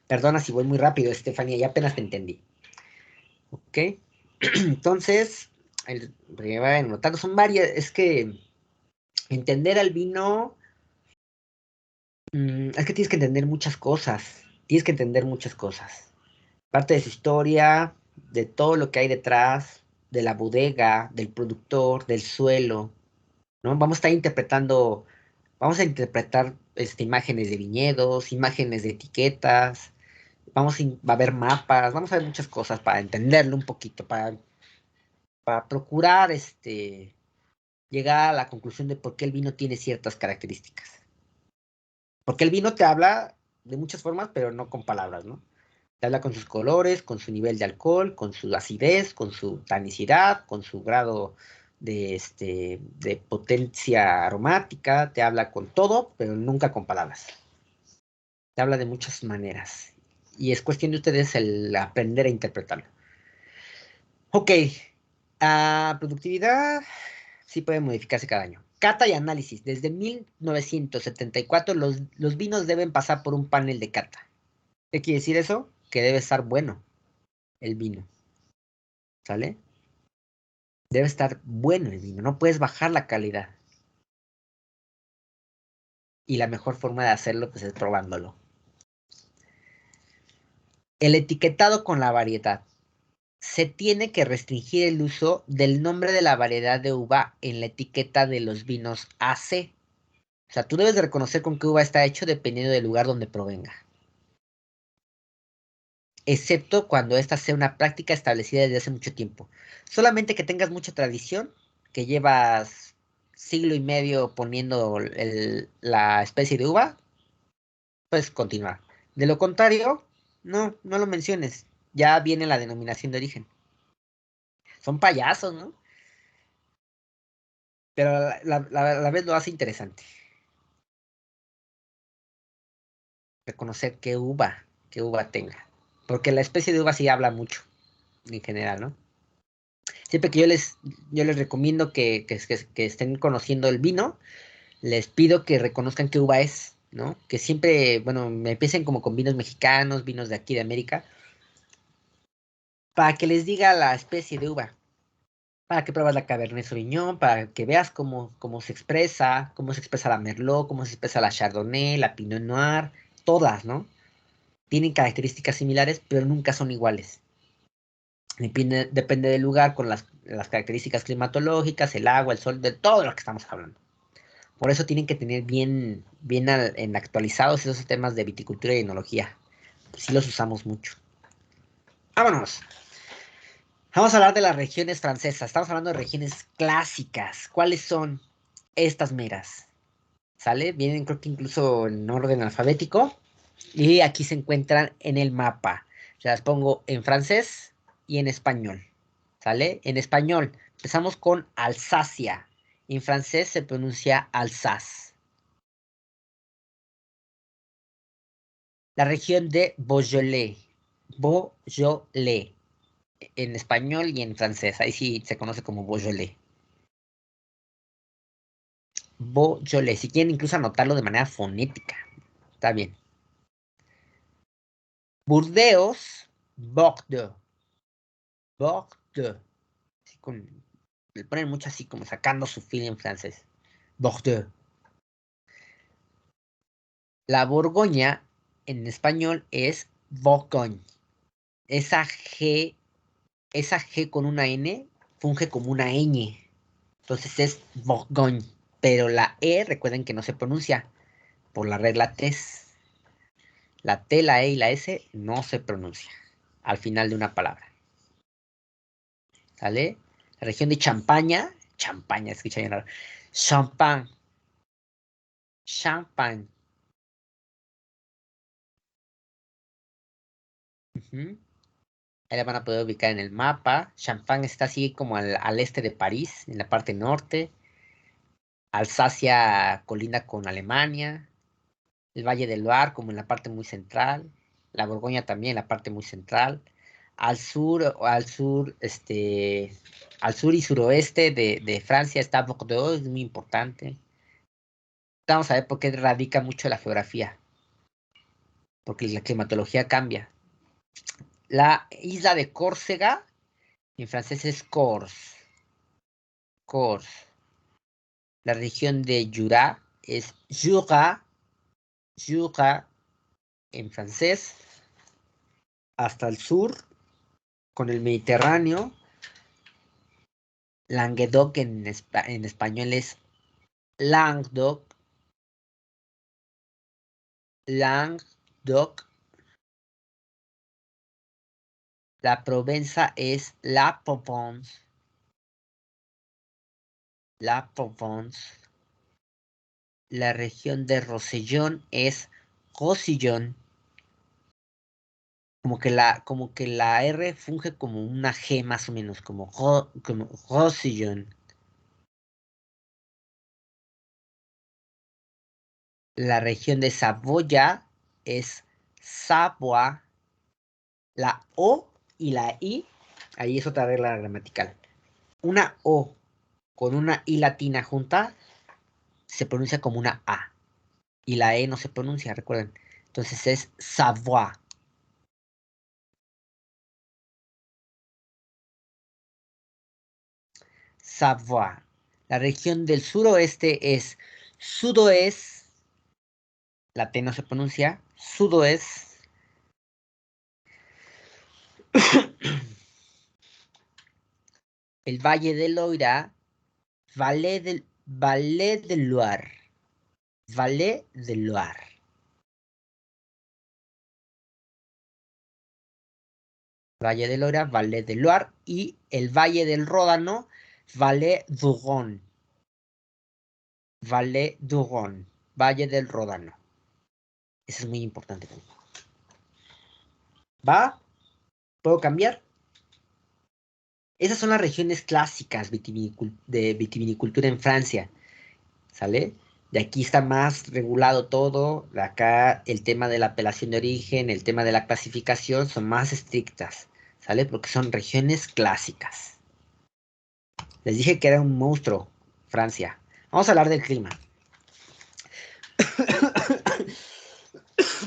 Perdona si voy muy rápido, Estefanía, ya apenas te entendí. ¿Ok? Entonces, el notando son varias, es que entender al vino, es que tienes que entender muchas cosas, parte de su historia, de todo lo que hay detrás, de la bodega, del productor, del suelo, ¿no? Vamos a interpretar imágenes de viñedos, imágenes de etiquetas, va a ver mapas, vamos a ver muchas cosas para entenderlo un poquito, para procurar llegar a la conclusión de por qué el vino tiene ciertas características. Porque el vino te habla de muchas formas, pero no con palabras, ¿no? Te habla con sus colores, con su nivel de alcohol, con su acidez, con su tanicidad, con su grado de potencia aromática, te habla con todo, pero nunca con palabras. Te habla de muchas maneras. Y es cuestión de ustedes el aprender a interpretarlo. Ok. Productividad sí puede modificarse cada año. Cata y análisis. Desde 1974 los vinos deben pasar por un panel de cata. ¿Qué quiere decir eso? Que debe estar bueno el vino. ¿Sale? Debe estar bueno el vino. No puedes bajar la calidad. Y la mejor forma de hacerlo pues, es probándolo. El etiquetado con la variedad. Se tiene que restringir el uso del nombre de la variedad de uva en la etiqueta de los vinos AC. O sea, tú debes de reconocer con qué uva está hecho dependiendo del lugar donde provenga. Excepto cuando esta sea una práctica establecida desde hace mucho tiempo. Solamente que tengas mucha tradición, que llevas siglo y medio poniendo la especie de uva, puedes continuar. De lo contrario, no lo menciones. Ya viene la denominación de origen. Son payasos, ¿no? Pero la vez lo hace interesante. Reconocer qué uva tenga. Porque la especie de uva sí habla mucho, en general, ¿no? Siempre que yo les recomiendo que estén conociendo el vino, les pido que reconozcan qué uva es, ¿no? Que siempre, bueno, me empiecen como con vinos mexicanos, vinos de aquí de América, para que les diga la especie de uva. Para que pruebas la Cabernet Sauvignon, para que veas cómo se expresa la Merlot, cómo se expresa la Chardonnay, la Pinot Noir, todas, ¿no? Tienen características similares, pero nunca son iguales. Depende del lugar, con las características climatológicas, el agua, el sol, de todo lo que estamos hablando. Por eso tienen que tener bien actualizados esos temas de viticultura y enología. Sí los usamos mucho. ¡Vámonos! Vamos a hablar de las regiones francesas. Estamos hablando de regiones clásicas. ¿Cuáles son estas meras? ¿Sale? Vienen creo que incluso en orden alfabético. Y aquí se encuentran en el mapa. Se las pongo en francés y en español. ¿Sale? En español empezamos con Alsacia. En francés se pronuncia Alsace. La región de Beaujolais. Beaujolais. En español y en francés. Ahí sí se conoce como Beaujolais. Beaujolais. Si quieren incluso anotarlo de manera fonética. Está bien. Burdeos. Bordeaux. Bordeaux. Le ponen mucho así como sacando su feeling en francés. Bordeaux. La Borgoña en español es Bourgogne. Esa G con una N funge como una ñ. Entonces es Bourgogne. Pero la E, recuerden que no se pronuncia por la regla 3. La T, la E y la S no se pronuncia al final de una palabra. ¿Sale? La región de Champaña, escucha bien raro. Champagne. Ahí la van a poder ubicar en el mapa. Champagne está así como al este de París, en la parte norte. Alsacia colinda con Alemania. El Valle del Loire como en la parte muy central. La Borgoña también en la parte muy central. Al sur y suroeste de Francia está Bordeaux, es muy importante. Vamos a ver por qué radica mucho la geografía. Porque la climatología cambia. La isla de Córcega, en francés es Corse. La región de Jura es Jura en francés. Hasta el sur, con el Mediterráneo. Languedoc en español es Languedoc. Languedoc. La Provenza es la Provence. La Provence. La región de Rosellón es Rosellón. Como que la R funge como una G más o menos, como Rosellón. La región de Saboya es Savoie. La O y la I, ahí es otra regla gramatical. Una O con una I latina junta se pronuncia como una A. Y la E no se pronuncia, recuerden. Entonces es Savoie. Savoie. La región del suroeste es sudoeste. La T no se pronuncia. Sudoeste. El Valle del Loira. Valle del Loire. Valle del Loire. Valle del Loira, Valle del Loire y el Valle del Ródano, Valle du Rhône. Valle du Rhône, Valle del Ródano. Eso es muy importante. ¿Va? ¿Puedo cambiar? Esas son las regiones clásicas de vitivinicultura en Francia. ¿Sale? De aquí está más regulado todo. De acá el tema de la apelación de origen, el tema de la clasificación son más estrictas. ¿Sale? Porque son regiones clásicas. Les dije que era un monstruo, Francia. Vamos a hablar del clima.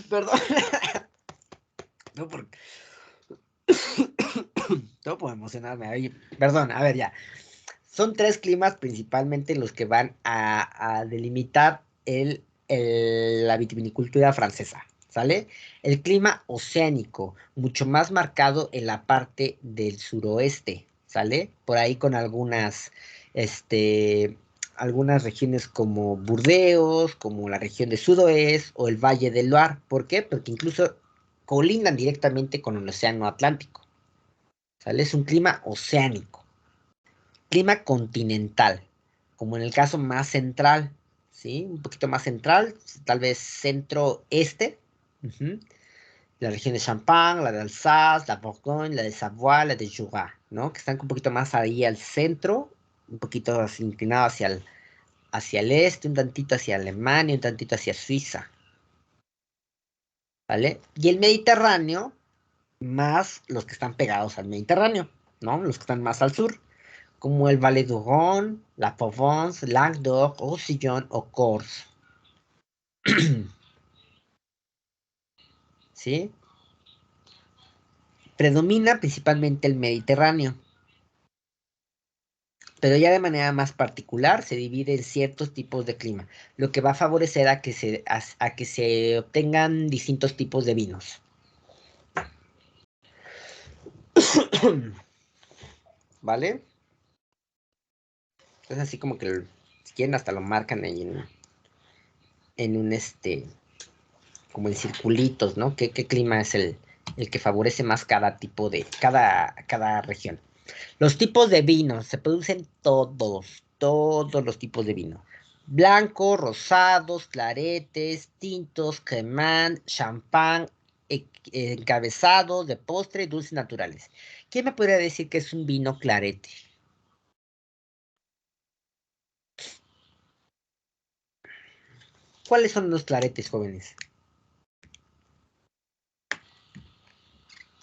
Perdón. No por... no puedo emocionarme. Ay, perdón, a ver ya. Son 3 climas principalmente los que van a delimitar la vitivinicultura francesa. ¿Sale? El clima oceánico, mucho más marcado en la parte del suroeste. ¿Sale? Por ahí con algunas regiones como Burdeos, como la región de Sudoeste o el Valle del Loire. ¿Por qué? Porque incluso colindan directamente con el océano Atlántico. ¿Sale? Es un clima oceánico. Clima continental, como en el caso más central, ¿sí? Un poquito más central, tal vez centro-este. La región de Champagne, la de Alsace, la Bourgogne, la de Savoie, la de Jura, ¿no? Que están un poquito más ahí al centro, un poquito así inclinado hacia el este, un tantito hacia Alemania, un tantito hacia Suiza. ¿Vale? Y el Mediterráneo, más los que están pegados al Mediterráneo, ¿no? Los que están más al sur, como el Valle du Rhône, la Provence, Languedoc, Roussillon o Corse. ¿Sí? Predomina principalmente el Mediterráneo, pero ya de manera más particular se divide en ciertos tipos de clima, lo que va a favorecer a que se obtengan distintos tipos de vinos. ¿Vale? Entonces así como que si quieren hasta lo marcan ahí en un como en circulitos, ¿no? ¿Qué clima es el que favorece más cada tipo de, cada región? Los tipos de vino, se producen todos los tipos de vino. Blancos, rosados, claretes, tintos, cremant, champán, encabezado, de postre, dulces naturales. ¿Quién me podría decir que es un vino clarete? ¿Cuáles son los claretes, jóvenes?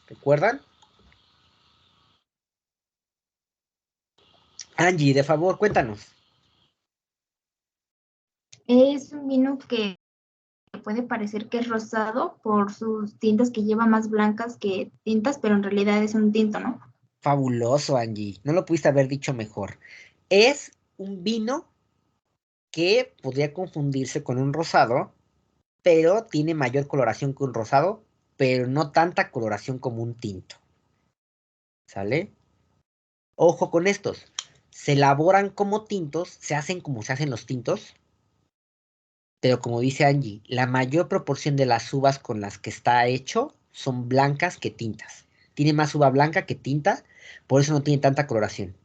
¿Recuerdan? Angie, de favor, cuéntanos. Es un vino que puede parecer que es rosado por sus tintas que lleva más blancas que tintas, pero en realidad es un tinto, ¿no? Fabuloso, Angie. No lo pudiste haber dicho mejor. Es un vino que podría confundirse con un rosado, pero tiene mayor coloración que un rosado, pero no tanta coloración como un tinto. ¿Sale? Ojo con estos. se elaboran como tintos, se hacen como se hacen los tintos, pero como dice Angie, la mayor proporción de las uvas con las que está hecho son blancas que tintas. Tiene más uva blanca que tinta, por eso no tiene tanta coloración.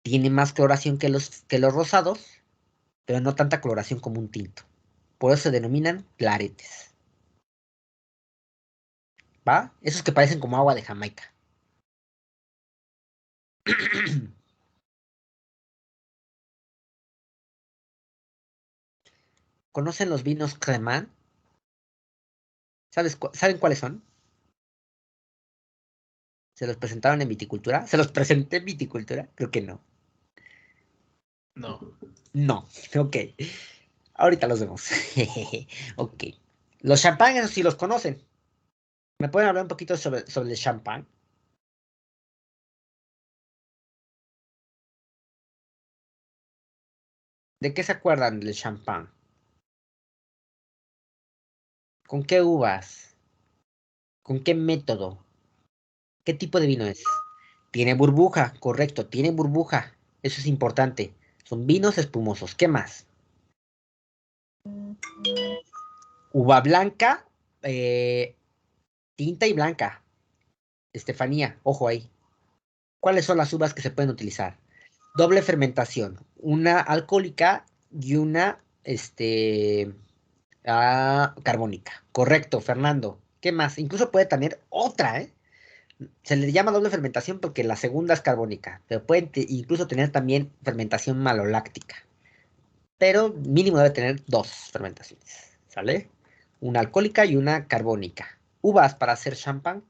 Tiene más coloración que los rosados, pero no tanta coloración como un tinto. Por eso se denominan claretes. ¿Va? Esos que parecen como agua de Jamaica. ¿Conocen los vinos Cremant? ¿Saben cuáles son? ¿Se los presentaron en viticultura? ¿Se los presenté en viticultura? Creo que no. No. No, ok. Ahorita los vemos. Ok. Los champán, esos sí los conocen. ¿Me pueden hablar un poquito sobre el champán? ¿De qué se acuerdan del champán? ¿Con qué uvas? ¿Con qué método? ¿Qué tipo de vino es? Tiene burbuja, correcto, tiene burbuja. Eso es importante. Son vinos espumosos. ¿Qué más? Uva blanca, tinta y blanca. Estefanía, ojo ahí. ¿Cuáles son las uvas que se pueden utilizar? Doble fermentación, una alcohólica y una, carbónica. Correcto, Fernando. ¿Qué más? Incluso puede tener otra, ¿eh? Se le llama doble fermentación porque la segunda es carbónica, pero pueden incluso tener también fermentación maloláctica. Pero mínimo debe tener dos fermentaciones, ¿sale? Una alcohólica y una carbónica. Uvas para hacer champán.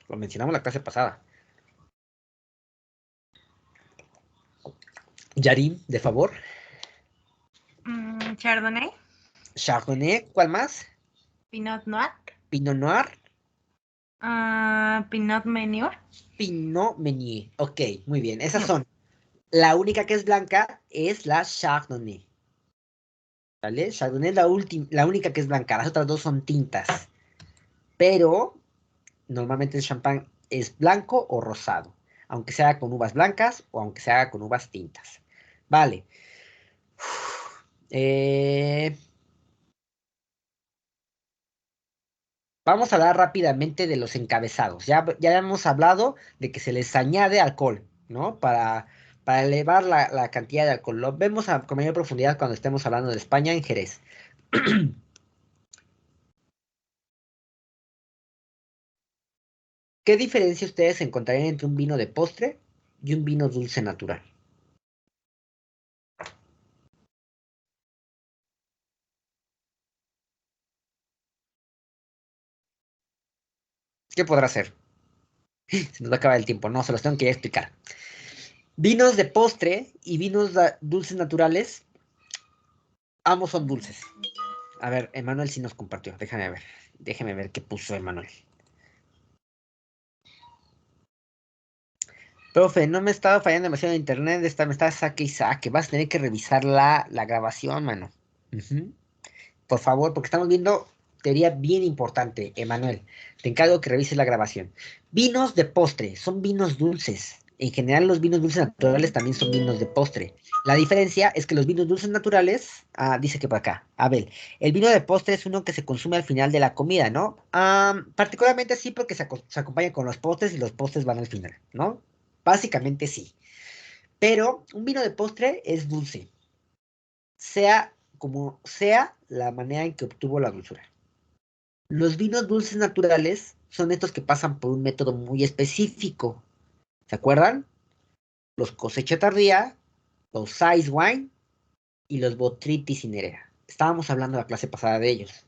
Lo mencionamos la clase pasada. Yarin, de favor. Chardonnay, Chardonnay, ¿cuál más? Pinot Noir, Pinot Noir, Pinot Meunier. Pinot Meunier. Ok, muy bien. Esas son. La única que es blanca es la Chardonnay. ¿Vale? Chardonnay es la única que es blanca. Las otras dos son tintas. Pero normalmente el champán es blanco o rosado. Aunque se haga con uvas blancas o aunque se haga con uvas tintas. Vale. Vamos a hablar rápidamente de los encabezados. Ya hemos hablado de que se les añade alcohol, ¿no? Para elevar la cantidad de alcohol. Lo vemos con mayor profundidad cuando estemos hablando de España en Jerez. ¿Qué diferencia ustedes encontrarían entre un vino de postre y un vino dulce natural? ¿Qué podrá ser? Se nos va a acabar el tiempo. No, se los tengo que explicar. Vinos de postre y vinos dulces naturales, ambos son dulces. A ver, Emanuel sí nos compartió. Déjeme ver qué puso Emanuel. Profe, no me estaba fallando demasiado en internet, me está saque y saque. Vas a tener que revisar la grabación, mano. Por favor, porque estamos viendo teoría bien importante, Emanuel. Te encargo que revises la grabación. Vinos de postre, son vinos dulces. En general, los vinos dulces naturales también son vinos de postre. La diferencia es que los vinos dulces naturales, dice que por acá, Abel, el vino de postre es uno que se consume al final de la comida, ¿no? Particularmente sí, porque se acompaña con los postres y los postres van al final, ¿no? Básicamente sí. Pero un vino de postre es dulce. Sea como sea la manera en que obtuvo la dulzura. Los vinos dulces naturales son estos que pasan por un método muy específico. ¿Se acuerdan? Los cosecha tardía, los ice wine y los botrytis cinerea. Estábamos hablando la clase pasada de ellos.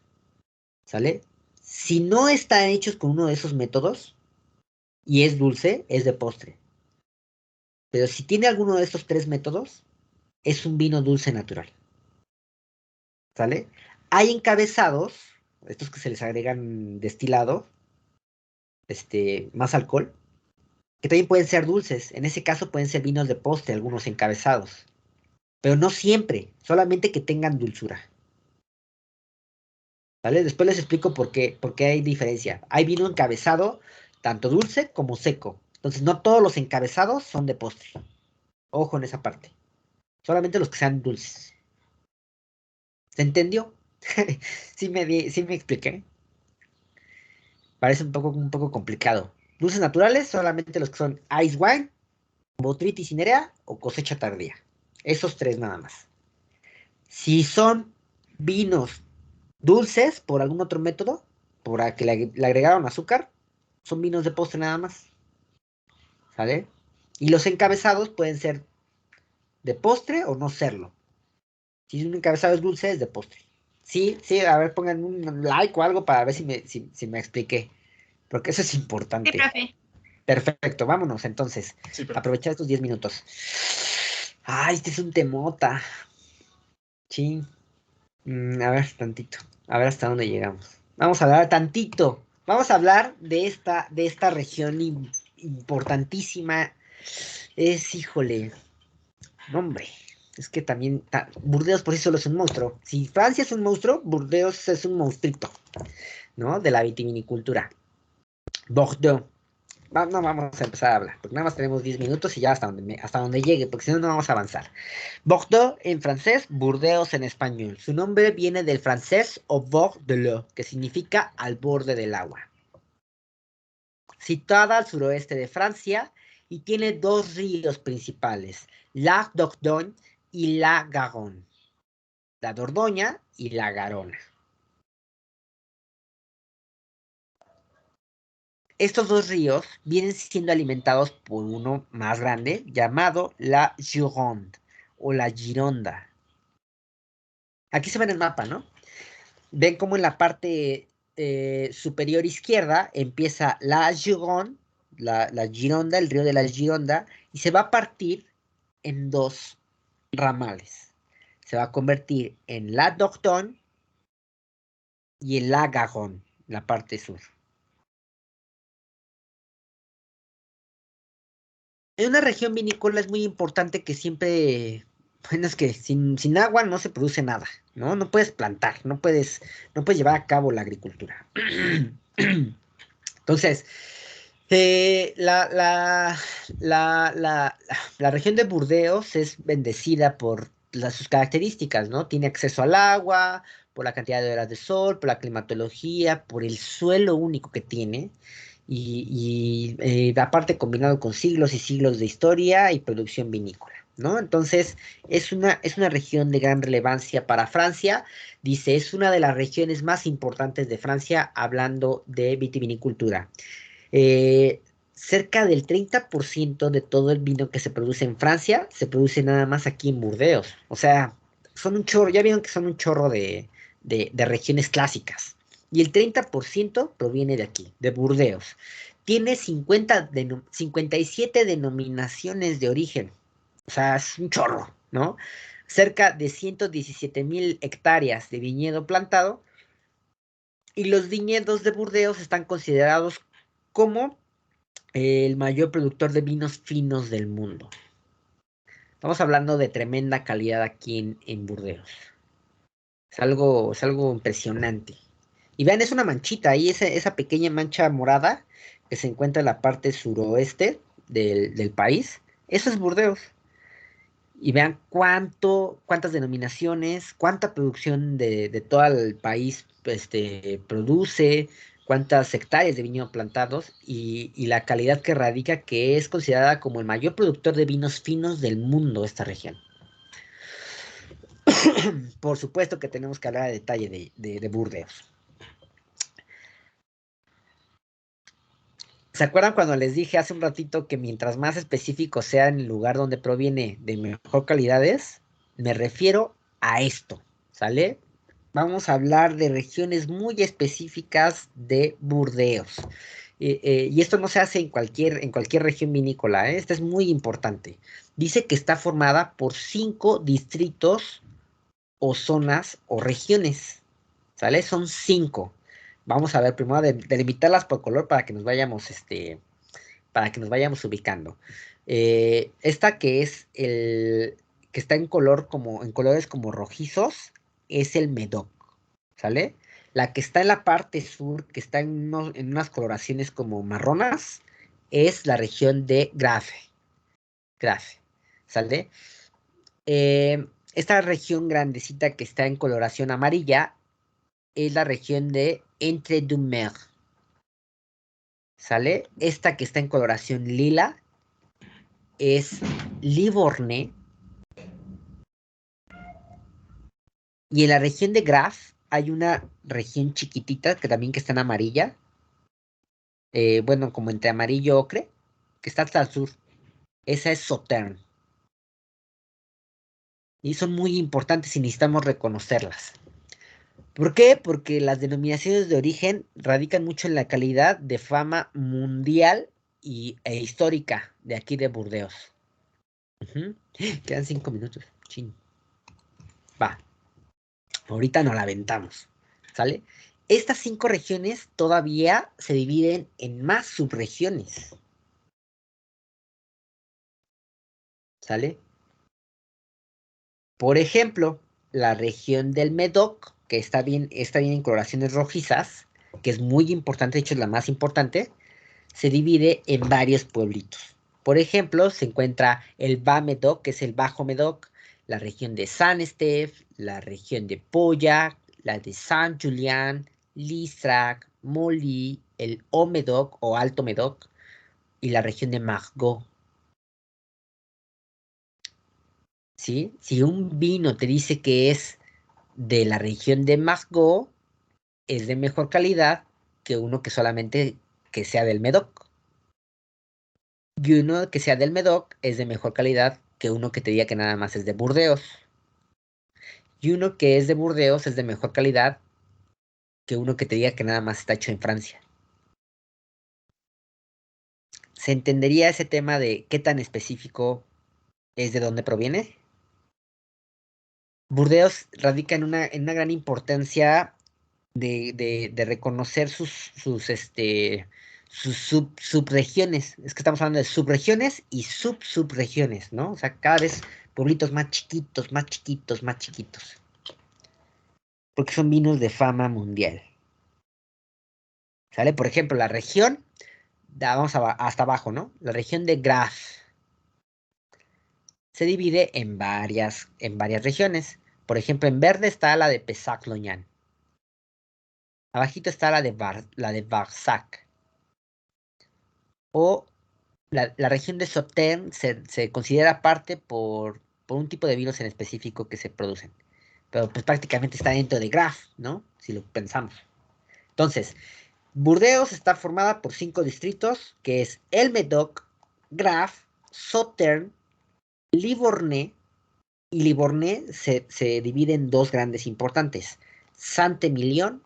¿Sale? Si no están hechos con uno de esos métodos y es dulce, es de postre. Pero si tiene alguno de estos tres métodos, es un vino dulce natural. ¿Sale? Hay encabezados, estos que se les agregan destilado, más alcohol, que también pueden ser dulces. En ese caso pueden ser vinos de postre, algunos encabezados. Pero no siempre, solamente que tengan dulzura. ¿Vale? Después les explico por qué hay diferencia. Hay vino encabezado, tanto dulce como seco. Entonces, no todos los encabezados son de postre. Ojo en esa parte. Solamente los que sean dulces. ¿Se entendió? ¿Sí me expliqué? Parece un poco complicado. Dulces naturales, solamente los que son ice wine, botrytis cinerea o cosecha tardía. Esos tres nada más. Si son vinos dulces por algún otro método, por a que le agregaron azúcar, son vinos de postre nada más. ¿Sale? Y los encabezados pueden ser de postre o no serlo. Si un encabezado es dulce, es de postre. Sí, sí, a ver, pongan un like o algo para ver si me expliqué. Porque eso es Sí, importante. profe. Perfecto, vámonos entonces. Sí, pero Aprovechar estos 10 minutos. Ay, este es un temota. Sí. A ver, tantito. A ver hasta dónde llegamos. Vamos a hablar tantito. Vamos a hablar de esta región importantísima. Es, híjole. No, hombre. Es que también. Burdeos por sí solo es un monstruo. Si Francia es un monstruo, Burdeos es un monstruito, ¿no? De la vitivinicultura. Bordeaux. No vamos a empezar a hablar, porque nada más tenemos 10 minutos y ya hasta donde llegue, porque si no, no vamos a avanzar. Bordeaux en francés, Burdeos en español. Su nombre viene del francés au bord de l'eau, que significa al borde del agua. Situada al suroeste de Francia y tiene dos ríos principales, la Dordogne y la Garonne. La Dordoña y la Garona. Estos dos ríos vienen siendo alimentados por uno más grande llamado la Gironde o la Gironda. Aquí se ve en el mapa, ¿no? Ven como en la parte superior izquierda empieza la Gironde, la Gironda, el río de la Gironda, y se va a partir en dos ramales. Se va a convertir en la Dordogne y en la Garonne, la parte sur. En una región vinícola es muy importante que siempre, bueno, es que sin agua no se produce nada, ¿no? No puedes plantar, no puedes llevar a cabo la agricultura. Entonces, la región de Burdeos es bendecida por sus características, ¿no? Tiene acceso al agua, por la cantidad de horas de sol, por la climatología, por el suelo único que tiene. Aparte combinado con siglos y siglos de historia y producción vinícola, ¿no? Entonces, es una región de gran relevancia para Francia. Dice, es una de las regiones más importantes de Francia hablando de vitivinicultura. Cerca del 30% de todo el vino que se produce en Francia se produce nada más aquí en Burdeos. O sea, son un chorro, ya vieron que son un chorro de regiones clásicas. Y el 30% proviene de aquí, de Burdeos. Tiene 57 denominaciones de origen. O sea, es un chorro, ¿no? Cerca de 117,000 hectáreas de viñedo plantado. Y los viñedos de Burdeos están considerados como el mayor productor de vinos finos del mundo. Estamos hablando de tremenda calidad aquí en Burdeos. Es algo impresionante. Y vean, es una manchita ahí, esa pequeña mancha morada que se encuentra en la parte suroeste del país. Eso es Burdeos. Y vean cuántas denominaciones, cuánta producción de todo el país produce, cuántas hectáreas de viñedo plantados y la calidad que radica, que es considerada como el mayor productor de vinos finos del mundo, esta región. Por supuesto que tenemos que hablar a detalle de Burdeos. ¿Se acuerdan cuando les dije hace un ratito que mientras más específico sea en el lugar donde proviene de mejor calidad es? Me refiero a esto, ¿sale? Vamos a hablar de regiones muy específicas de Burdeos. Y esto no se hace en cualquier región vinícola, ¿eh? Esto es muy importante. Dice que está formada por 5 distritos o zonas o regiones, ¿sale? Son 5. Vamos a ver primero delimitarlas por color para que nos vayamos, ubicando. Esta que es que está en colores como rojizos, es el Medoc, ¿sale? La que está en la parte sur, que está en unas coloraciones como marronas, es la región de Grafe. ¿sale? Esta región grandecita que está en coloración amarilla es la región de Entre-deux-Mers, ¿sale? Esta que está en coloración lila es Livorno. Y en la región de Graf hay una región chiquitita que también que está en amarilla. Bueno, como entre amarillo y ocre, que está hasta el sur. Esa es Sauternes. Y son muy importantes y necesitamos reconocerlas. ¿Por qué? Porque las denominaciones de origen radican mucho en la calidad de fama mundial e histórica de aquí de Burdeos. Quedan 5 minutos. Chin. Va. Ahorita nos la aventamos. ¿Sale? Estas 5 regiones todavía se dividen en más subregiones. ¿Sale? Por ejemplo, la región del Médoc, que está bien en coloraciones rojizas, que es muy importante, de hecho es la más importante, se divide en varios pueblitos. Por ejemplo, se encuentra el Bas-Médoc, que es el Bajo Médoc, la región de Saint-Estèphe, la región de Pauillac, la de Saint-Julien, Listrac, Molly, el Haut-Médoc o Alto Médoc y la región de Margaux. ¿Sí? Si un vino te dice que es de la región de Margaux, es de mejor calidad que uno que solamente que sea del Médoc. Y uno que sea del Médoc es de mejor calidad que uno que te diga que nada más es de Burdeos. Y uno que es de Burdeos es de mejor calidad que uno que te diga que nada más está hecho en Francia. ¿Se entendería ese tema de qué tan específico es de dónde proviene? Burdeos radica en una gran importancia de reconocer sus subregiones. Es que estamos hablando de subregiones y subregiones, ¿no? O sea, cada vez pueblitos más chiquitos, más chiquitos, más chiquitos. Porque son vinos de fama mundial. ¿Sale? Por ejemplo, la región, vamos hasta abajo, ¿no? La región de Graf se divide en varias regiones. Por ejemplo, en verde está la de Pessac-Lognan. Abajito está la de Barsac. O la región de Sauternes se considera parte por un tipo de vinos en específico que se producen. Pero pues prácticamente está dentro de Graf, ¿no? Si lo pensamos. Entonces, Burdeos está formada por 5 distritos, que es el Médoc, Graf, Sauternes, Livorno, y Livorno se divide en 2 grandes importantes, Saint-Émilion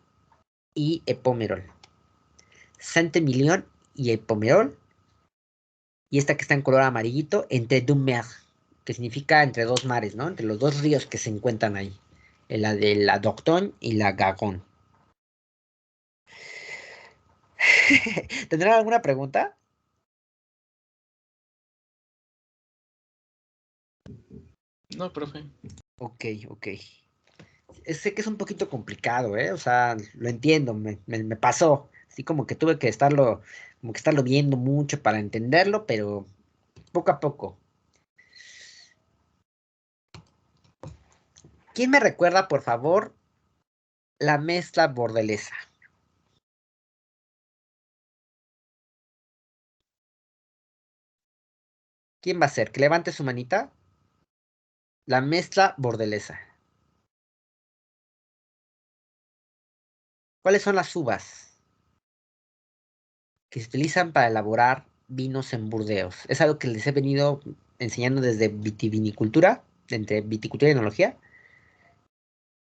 y Pomerol. Saint-Émilion y Pomerol, y esta que está en color amarillito, Entre-deux-Mers, que significa entre 2 mares, ¿no? Entre los 2 ríos que se encuentran ahí, la de la Dordogne y la Garonne. ¿Tendrán alguna pregunta? No, profe. Ok. Sé que es un poquito complicado, ¿eh? O sea, lo entiendo, me pasó. Así como que tuve que estarlo viendo mucho para entenderlo, pero poco a poco. ¿Quién me recuerda, por favor, la mezcla bordelesa? ¿Quién va a ser? Que levante su manita. La mezcla bordelesa. ¿Cuáles son las uvas que se utilizan para elaborar vinos en Burdeos? Es algo que les he venido enseñando desde vitivinicultura, entre viticultura y enología.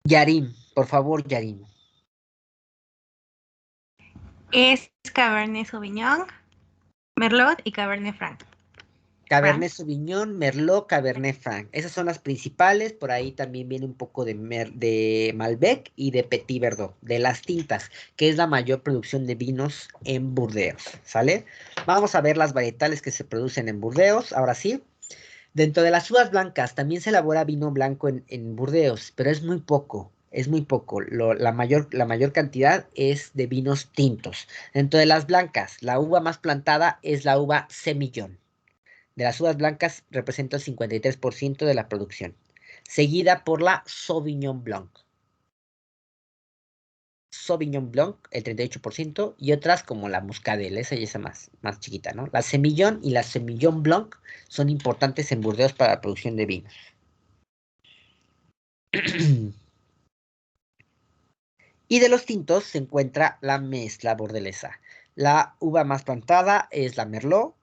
Yarim, por favor, Yarim. Es Cabernet Sauvignon, Merlot y Cabernet Franc. Cabernet Sauvignon, Merlot, Cabernet Franc. Esas son las principales. Por ahí también viene un poco de Malbec y de Petit Verdot, de las tintas, que es la mayor producción de vinos en Burdeos. ¿Sale? Vamos a ver las varietales que se producen en Burdeos. Ahora sí. Dentro de las uvas blancas también se elabora vino blanco en Burdeos, pero es muy poco. Es muy poco. La mayor cantidad es de vinos tintos. Dentro de las blancas, la uva más plantada es la uva Semillon. de las uvas blancas representa el 53% de la producción, seguida por la Sauvignon Blanc. Sauvignon Blanc, el 38%, y otras como la Muscadel, esa y esa más chiquita, ¿no? La Semillon y la Semillon Blanc son importantes en Burdeos para la producción de vinos. Y de los tintos se encuentra la mezcla bordelesa. La uva más plantada es la Merlot.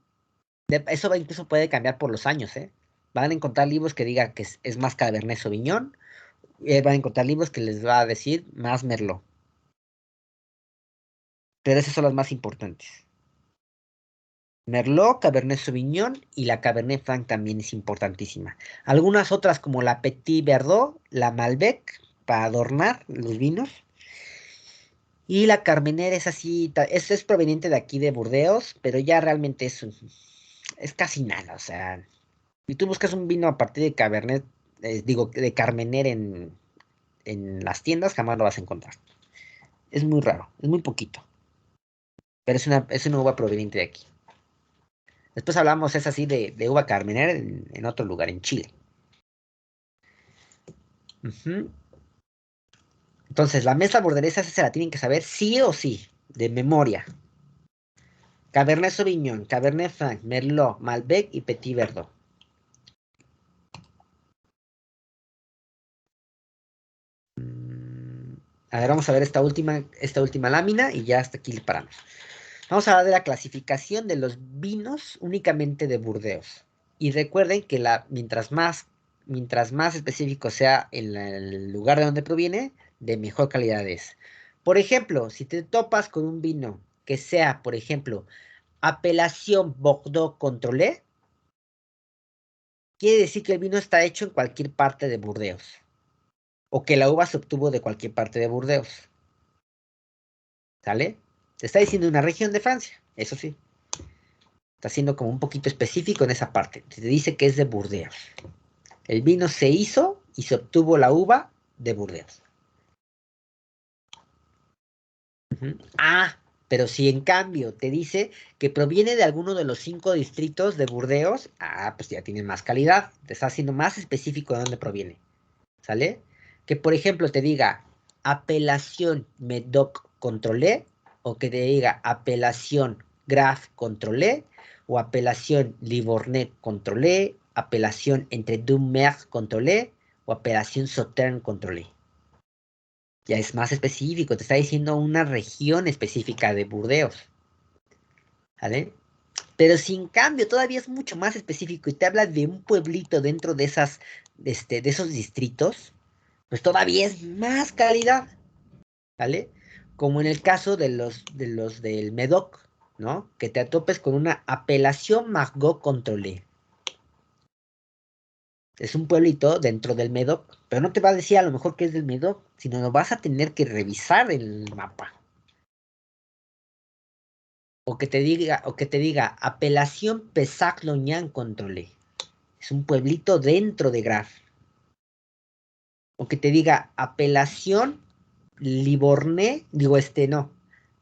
Eso incluso puede cambiar por los años, ¿eh? Van a encontrar libros que digan que es más Cabernet Sauvignon. Van a encontrar libros que les va a decir más Merlot. Pero esas son las más importantes. Merlot, Cabernet Sauvignon y la Cabernet Franc también es importantísima. Algunas otras como la Petit Verdot, la Malbec, para adornar los vinos. Y la Carmenère es así, es proveniente de aquí de Burdeos, pero ya realmente es casi nada, o sea, si tú buscas un vino a partir de Cabernet, de Carmenère en las tiendas, jamás lo vas a encontrar. Es muy raro, es muy poquito, pero es una uva proveniente de aquí. Después hablamos, es así, de uva Carmenère en otro lugar, en Chile. Entonces, la mezcla bordelesa esa se la tienen que saber sí o sí, de memoria. Cabernet Sauvignon, Cabernet Franc, Merlot, Malbec y Petit Verdot. A ver, vamos a ver esta última lámina y ya hasta aquí le paramos. Vamos a hablar de la clasificación de los vinos únicamente de Burdeos. Y recuerden que mientras más específico sea el lugar de donde proviene, de mejor calidad es. Por ejemplo, si te topas con un vino que sea, por ejemplo, Apelación Bordeaux Contrôlé, quiere decir que el vino está hecho en cualquier parte de Burdeos. O que la uva se obtuvo de cualquier parte de Burdeos. ¿Sale? Te está diciendo una región de Francia, eso sí. Está siendo como un poquito específico en esa parte. Te dice que es de Burdeos. El vino se hizo y se obtuvo la uva de Burdeos. Pero si en cambio te dice que proviene de alguno de los 5 distritos de Burdeos, pues ya tiene más calidad. Te está haciendo más específico de dónde proviene. ¿Sale? Que por ejemplo te diga apelación Médoc Contrôlé, o que te diga apelación Graf Contrôlé, o apelación Livornet Contrôlé, apelación entre deux Mers Contrôlé, o apelación Sauternes Contrôlé. Ya es más específico, te está diciendo una región específica de Burdeos. ¿Vale? Pero si en cambio todavía es mucho más específico y te habla de un pueblito dentro de esos distritos, pues todavía es más calidad, ¿vale? Como en el caso de los del Médoc, ¿no? Que te atopes con una apelación Margaux Contrôlé. Es un pueblito dentro del Médoc, pero no te va a decir a lo mejor que es del Médoc, sino lo vas a tener que revisar en el mapa. O que te diga apelación Pessac-Lognan Contrôlé. Es un pueblito dentro de Graf. O que te diga apelación Livornet,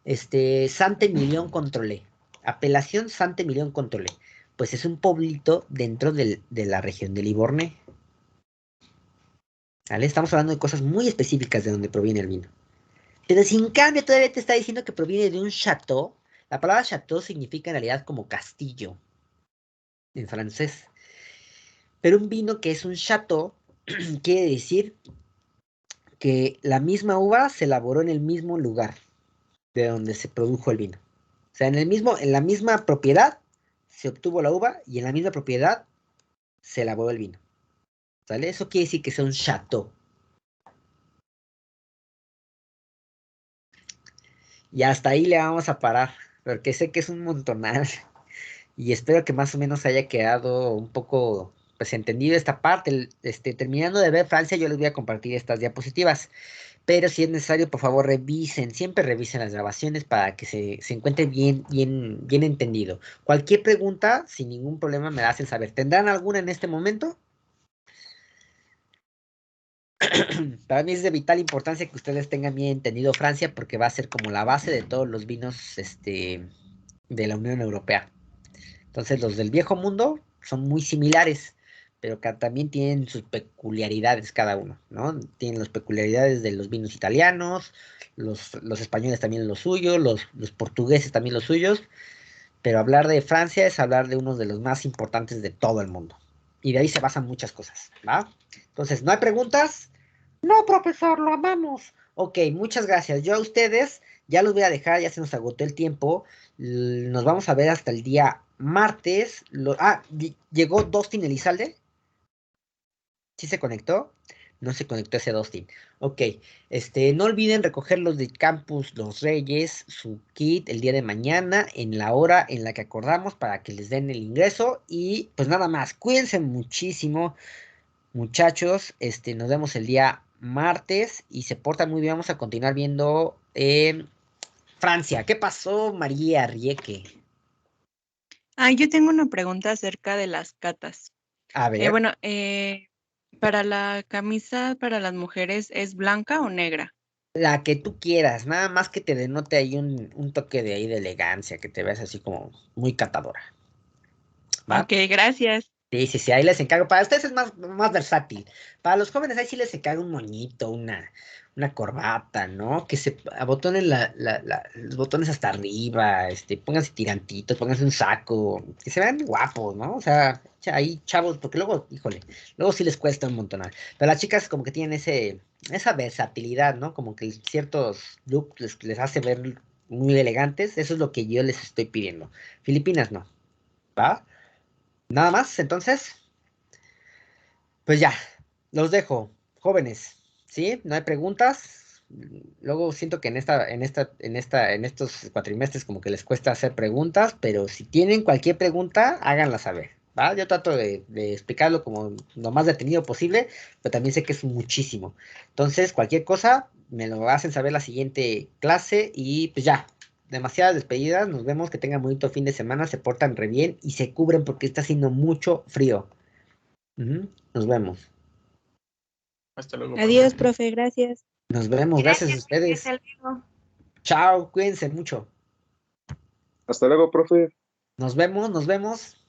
Saint-Émilion Contrôlé. Apelación Saint-Émilion Contrôlé. Pues es un pueblito dentro de la región de Livornet. ¿Vale? Estamos hablando de cosas muy específicas de donde proviene el vino. Pero si en cambio todavía te está diciendo que proviene de un château, la palabra château significa en realidad como castillo en francés. Pero un vino que es un château quiere decir que la misma uva se elaboró en el mismo lugar de donde se produjo el vino. O sea, en la misma propiedad se obtuvo la uva y en la misma propiedad se elaboró el vino. ¿Sale? Eso quiere decir que sea un château. Y hasta ahí le vamos a parar, porque sé que es un montonal. Y espero que más o menos haya quedado un poco pues entendido esta parte. Terminando de ver Francia, yo les voy a compartir estas diapositivas. Pero si es necesario, por favor, siempre revisen las grabaciones para que se encuentre bien entendido. Cualquier pregunta, sin ningún problema, me la hacen saber. ¿Tendrán alguna en este momento? Para mí es de vital importancia que ustedes tengan bien entendido Francia, porque va a ser como la base de todos los vinos de la Unión Europea. Entonces, los del viejo mundo, son muy similares, pero que también tienen sus peculiaridades cada uno, ¿no? Tienen las peculiaridades de los vinos italianos, los españoles también los suyos, los portugueses también los suyos, pero hablar de Francia es hablar de uno de los más importantes de todo el mundo. Y de ahí se basan muchas cosas, ¿va? Entonces, ¿no hay preguntas? No, profesor, lo amamos. Ok, muchas gracias. Yo a ustedes ya los voy a dejar, ya se nos agotó el tiempo. Nos vamos a ver hasta el día martes. Llegó Dustin Elizalde. ¿Sí se conectó? No se conectó ese Dustin. Ok, no olviden recoger los de Campus Los Reyes, su kit el día de mañana, en la hora en la que acordamos para que les den el ingreso. Y pues nada más, cuídense muchísimo, muchachos. Nos vemos el día martes y se portan muy bien. Vamos a continuar viendo Francia. ¿Qué pasó, María Rieke? Yo tengo una pregunta acerca de las catas. A ver. Bueno, para la camisa para las mujeres, ¿es blanca o negra? La que tú quieras, nada más que te denote ahí un toque de ahí de elegancia, que te veas así como muy catadora. ¿Va? Ok, gracias. Sí, ahí les encargo. Para ustedes es más versátil. Para los jóvenes ahí sí les encargo un moñito, una corbata, ¿no? Que se abotonen los botones hasta arriba, pónganse tirantitos, pónganse un saco, que se vean guapos, ¿no? O sea, ahí chavos, porque luego, híjole, luego sí les cuesta un montón. Pero las chicas como que tienen esa versatilidad, ¿no? Como que ciertos looks les hace ver muy elegantes. Eso es lo que yo les estoy pidiendo. Filipinas no, ¿va? Nada más, entonces, pues ya, los dejo, jóvenes, ¿sí? No hay preguntas. Luego siento que en estos cuatrimestres como que les cuesta hacer preguntas, pero si tienen cualquier pregunta, háganla saber, ¿va? Yo trato de explicarlo como lo más detenido posible, pero también sé que es muchísimo. Entonces, cualquier cosa, me lo hacen saber la siguiente clase y pues ya, demasiadas despedidas, nos vemos, que tengan bonito fin de semana, se portan re bien y se cubren porque está haciendo mucho frío. Nos vemos. Hasta luego, Adiós, profe. profe, gracias. Nos vemos, gracias a ustedes. Hasta luego. Chao, cuídense mucho. Hasta luego, profe. Nos vemos, nos vemos.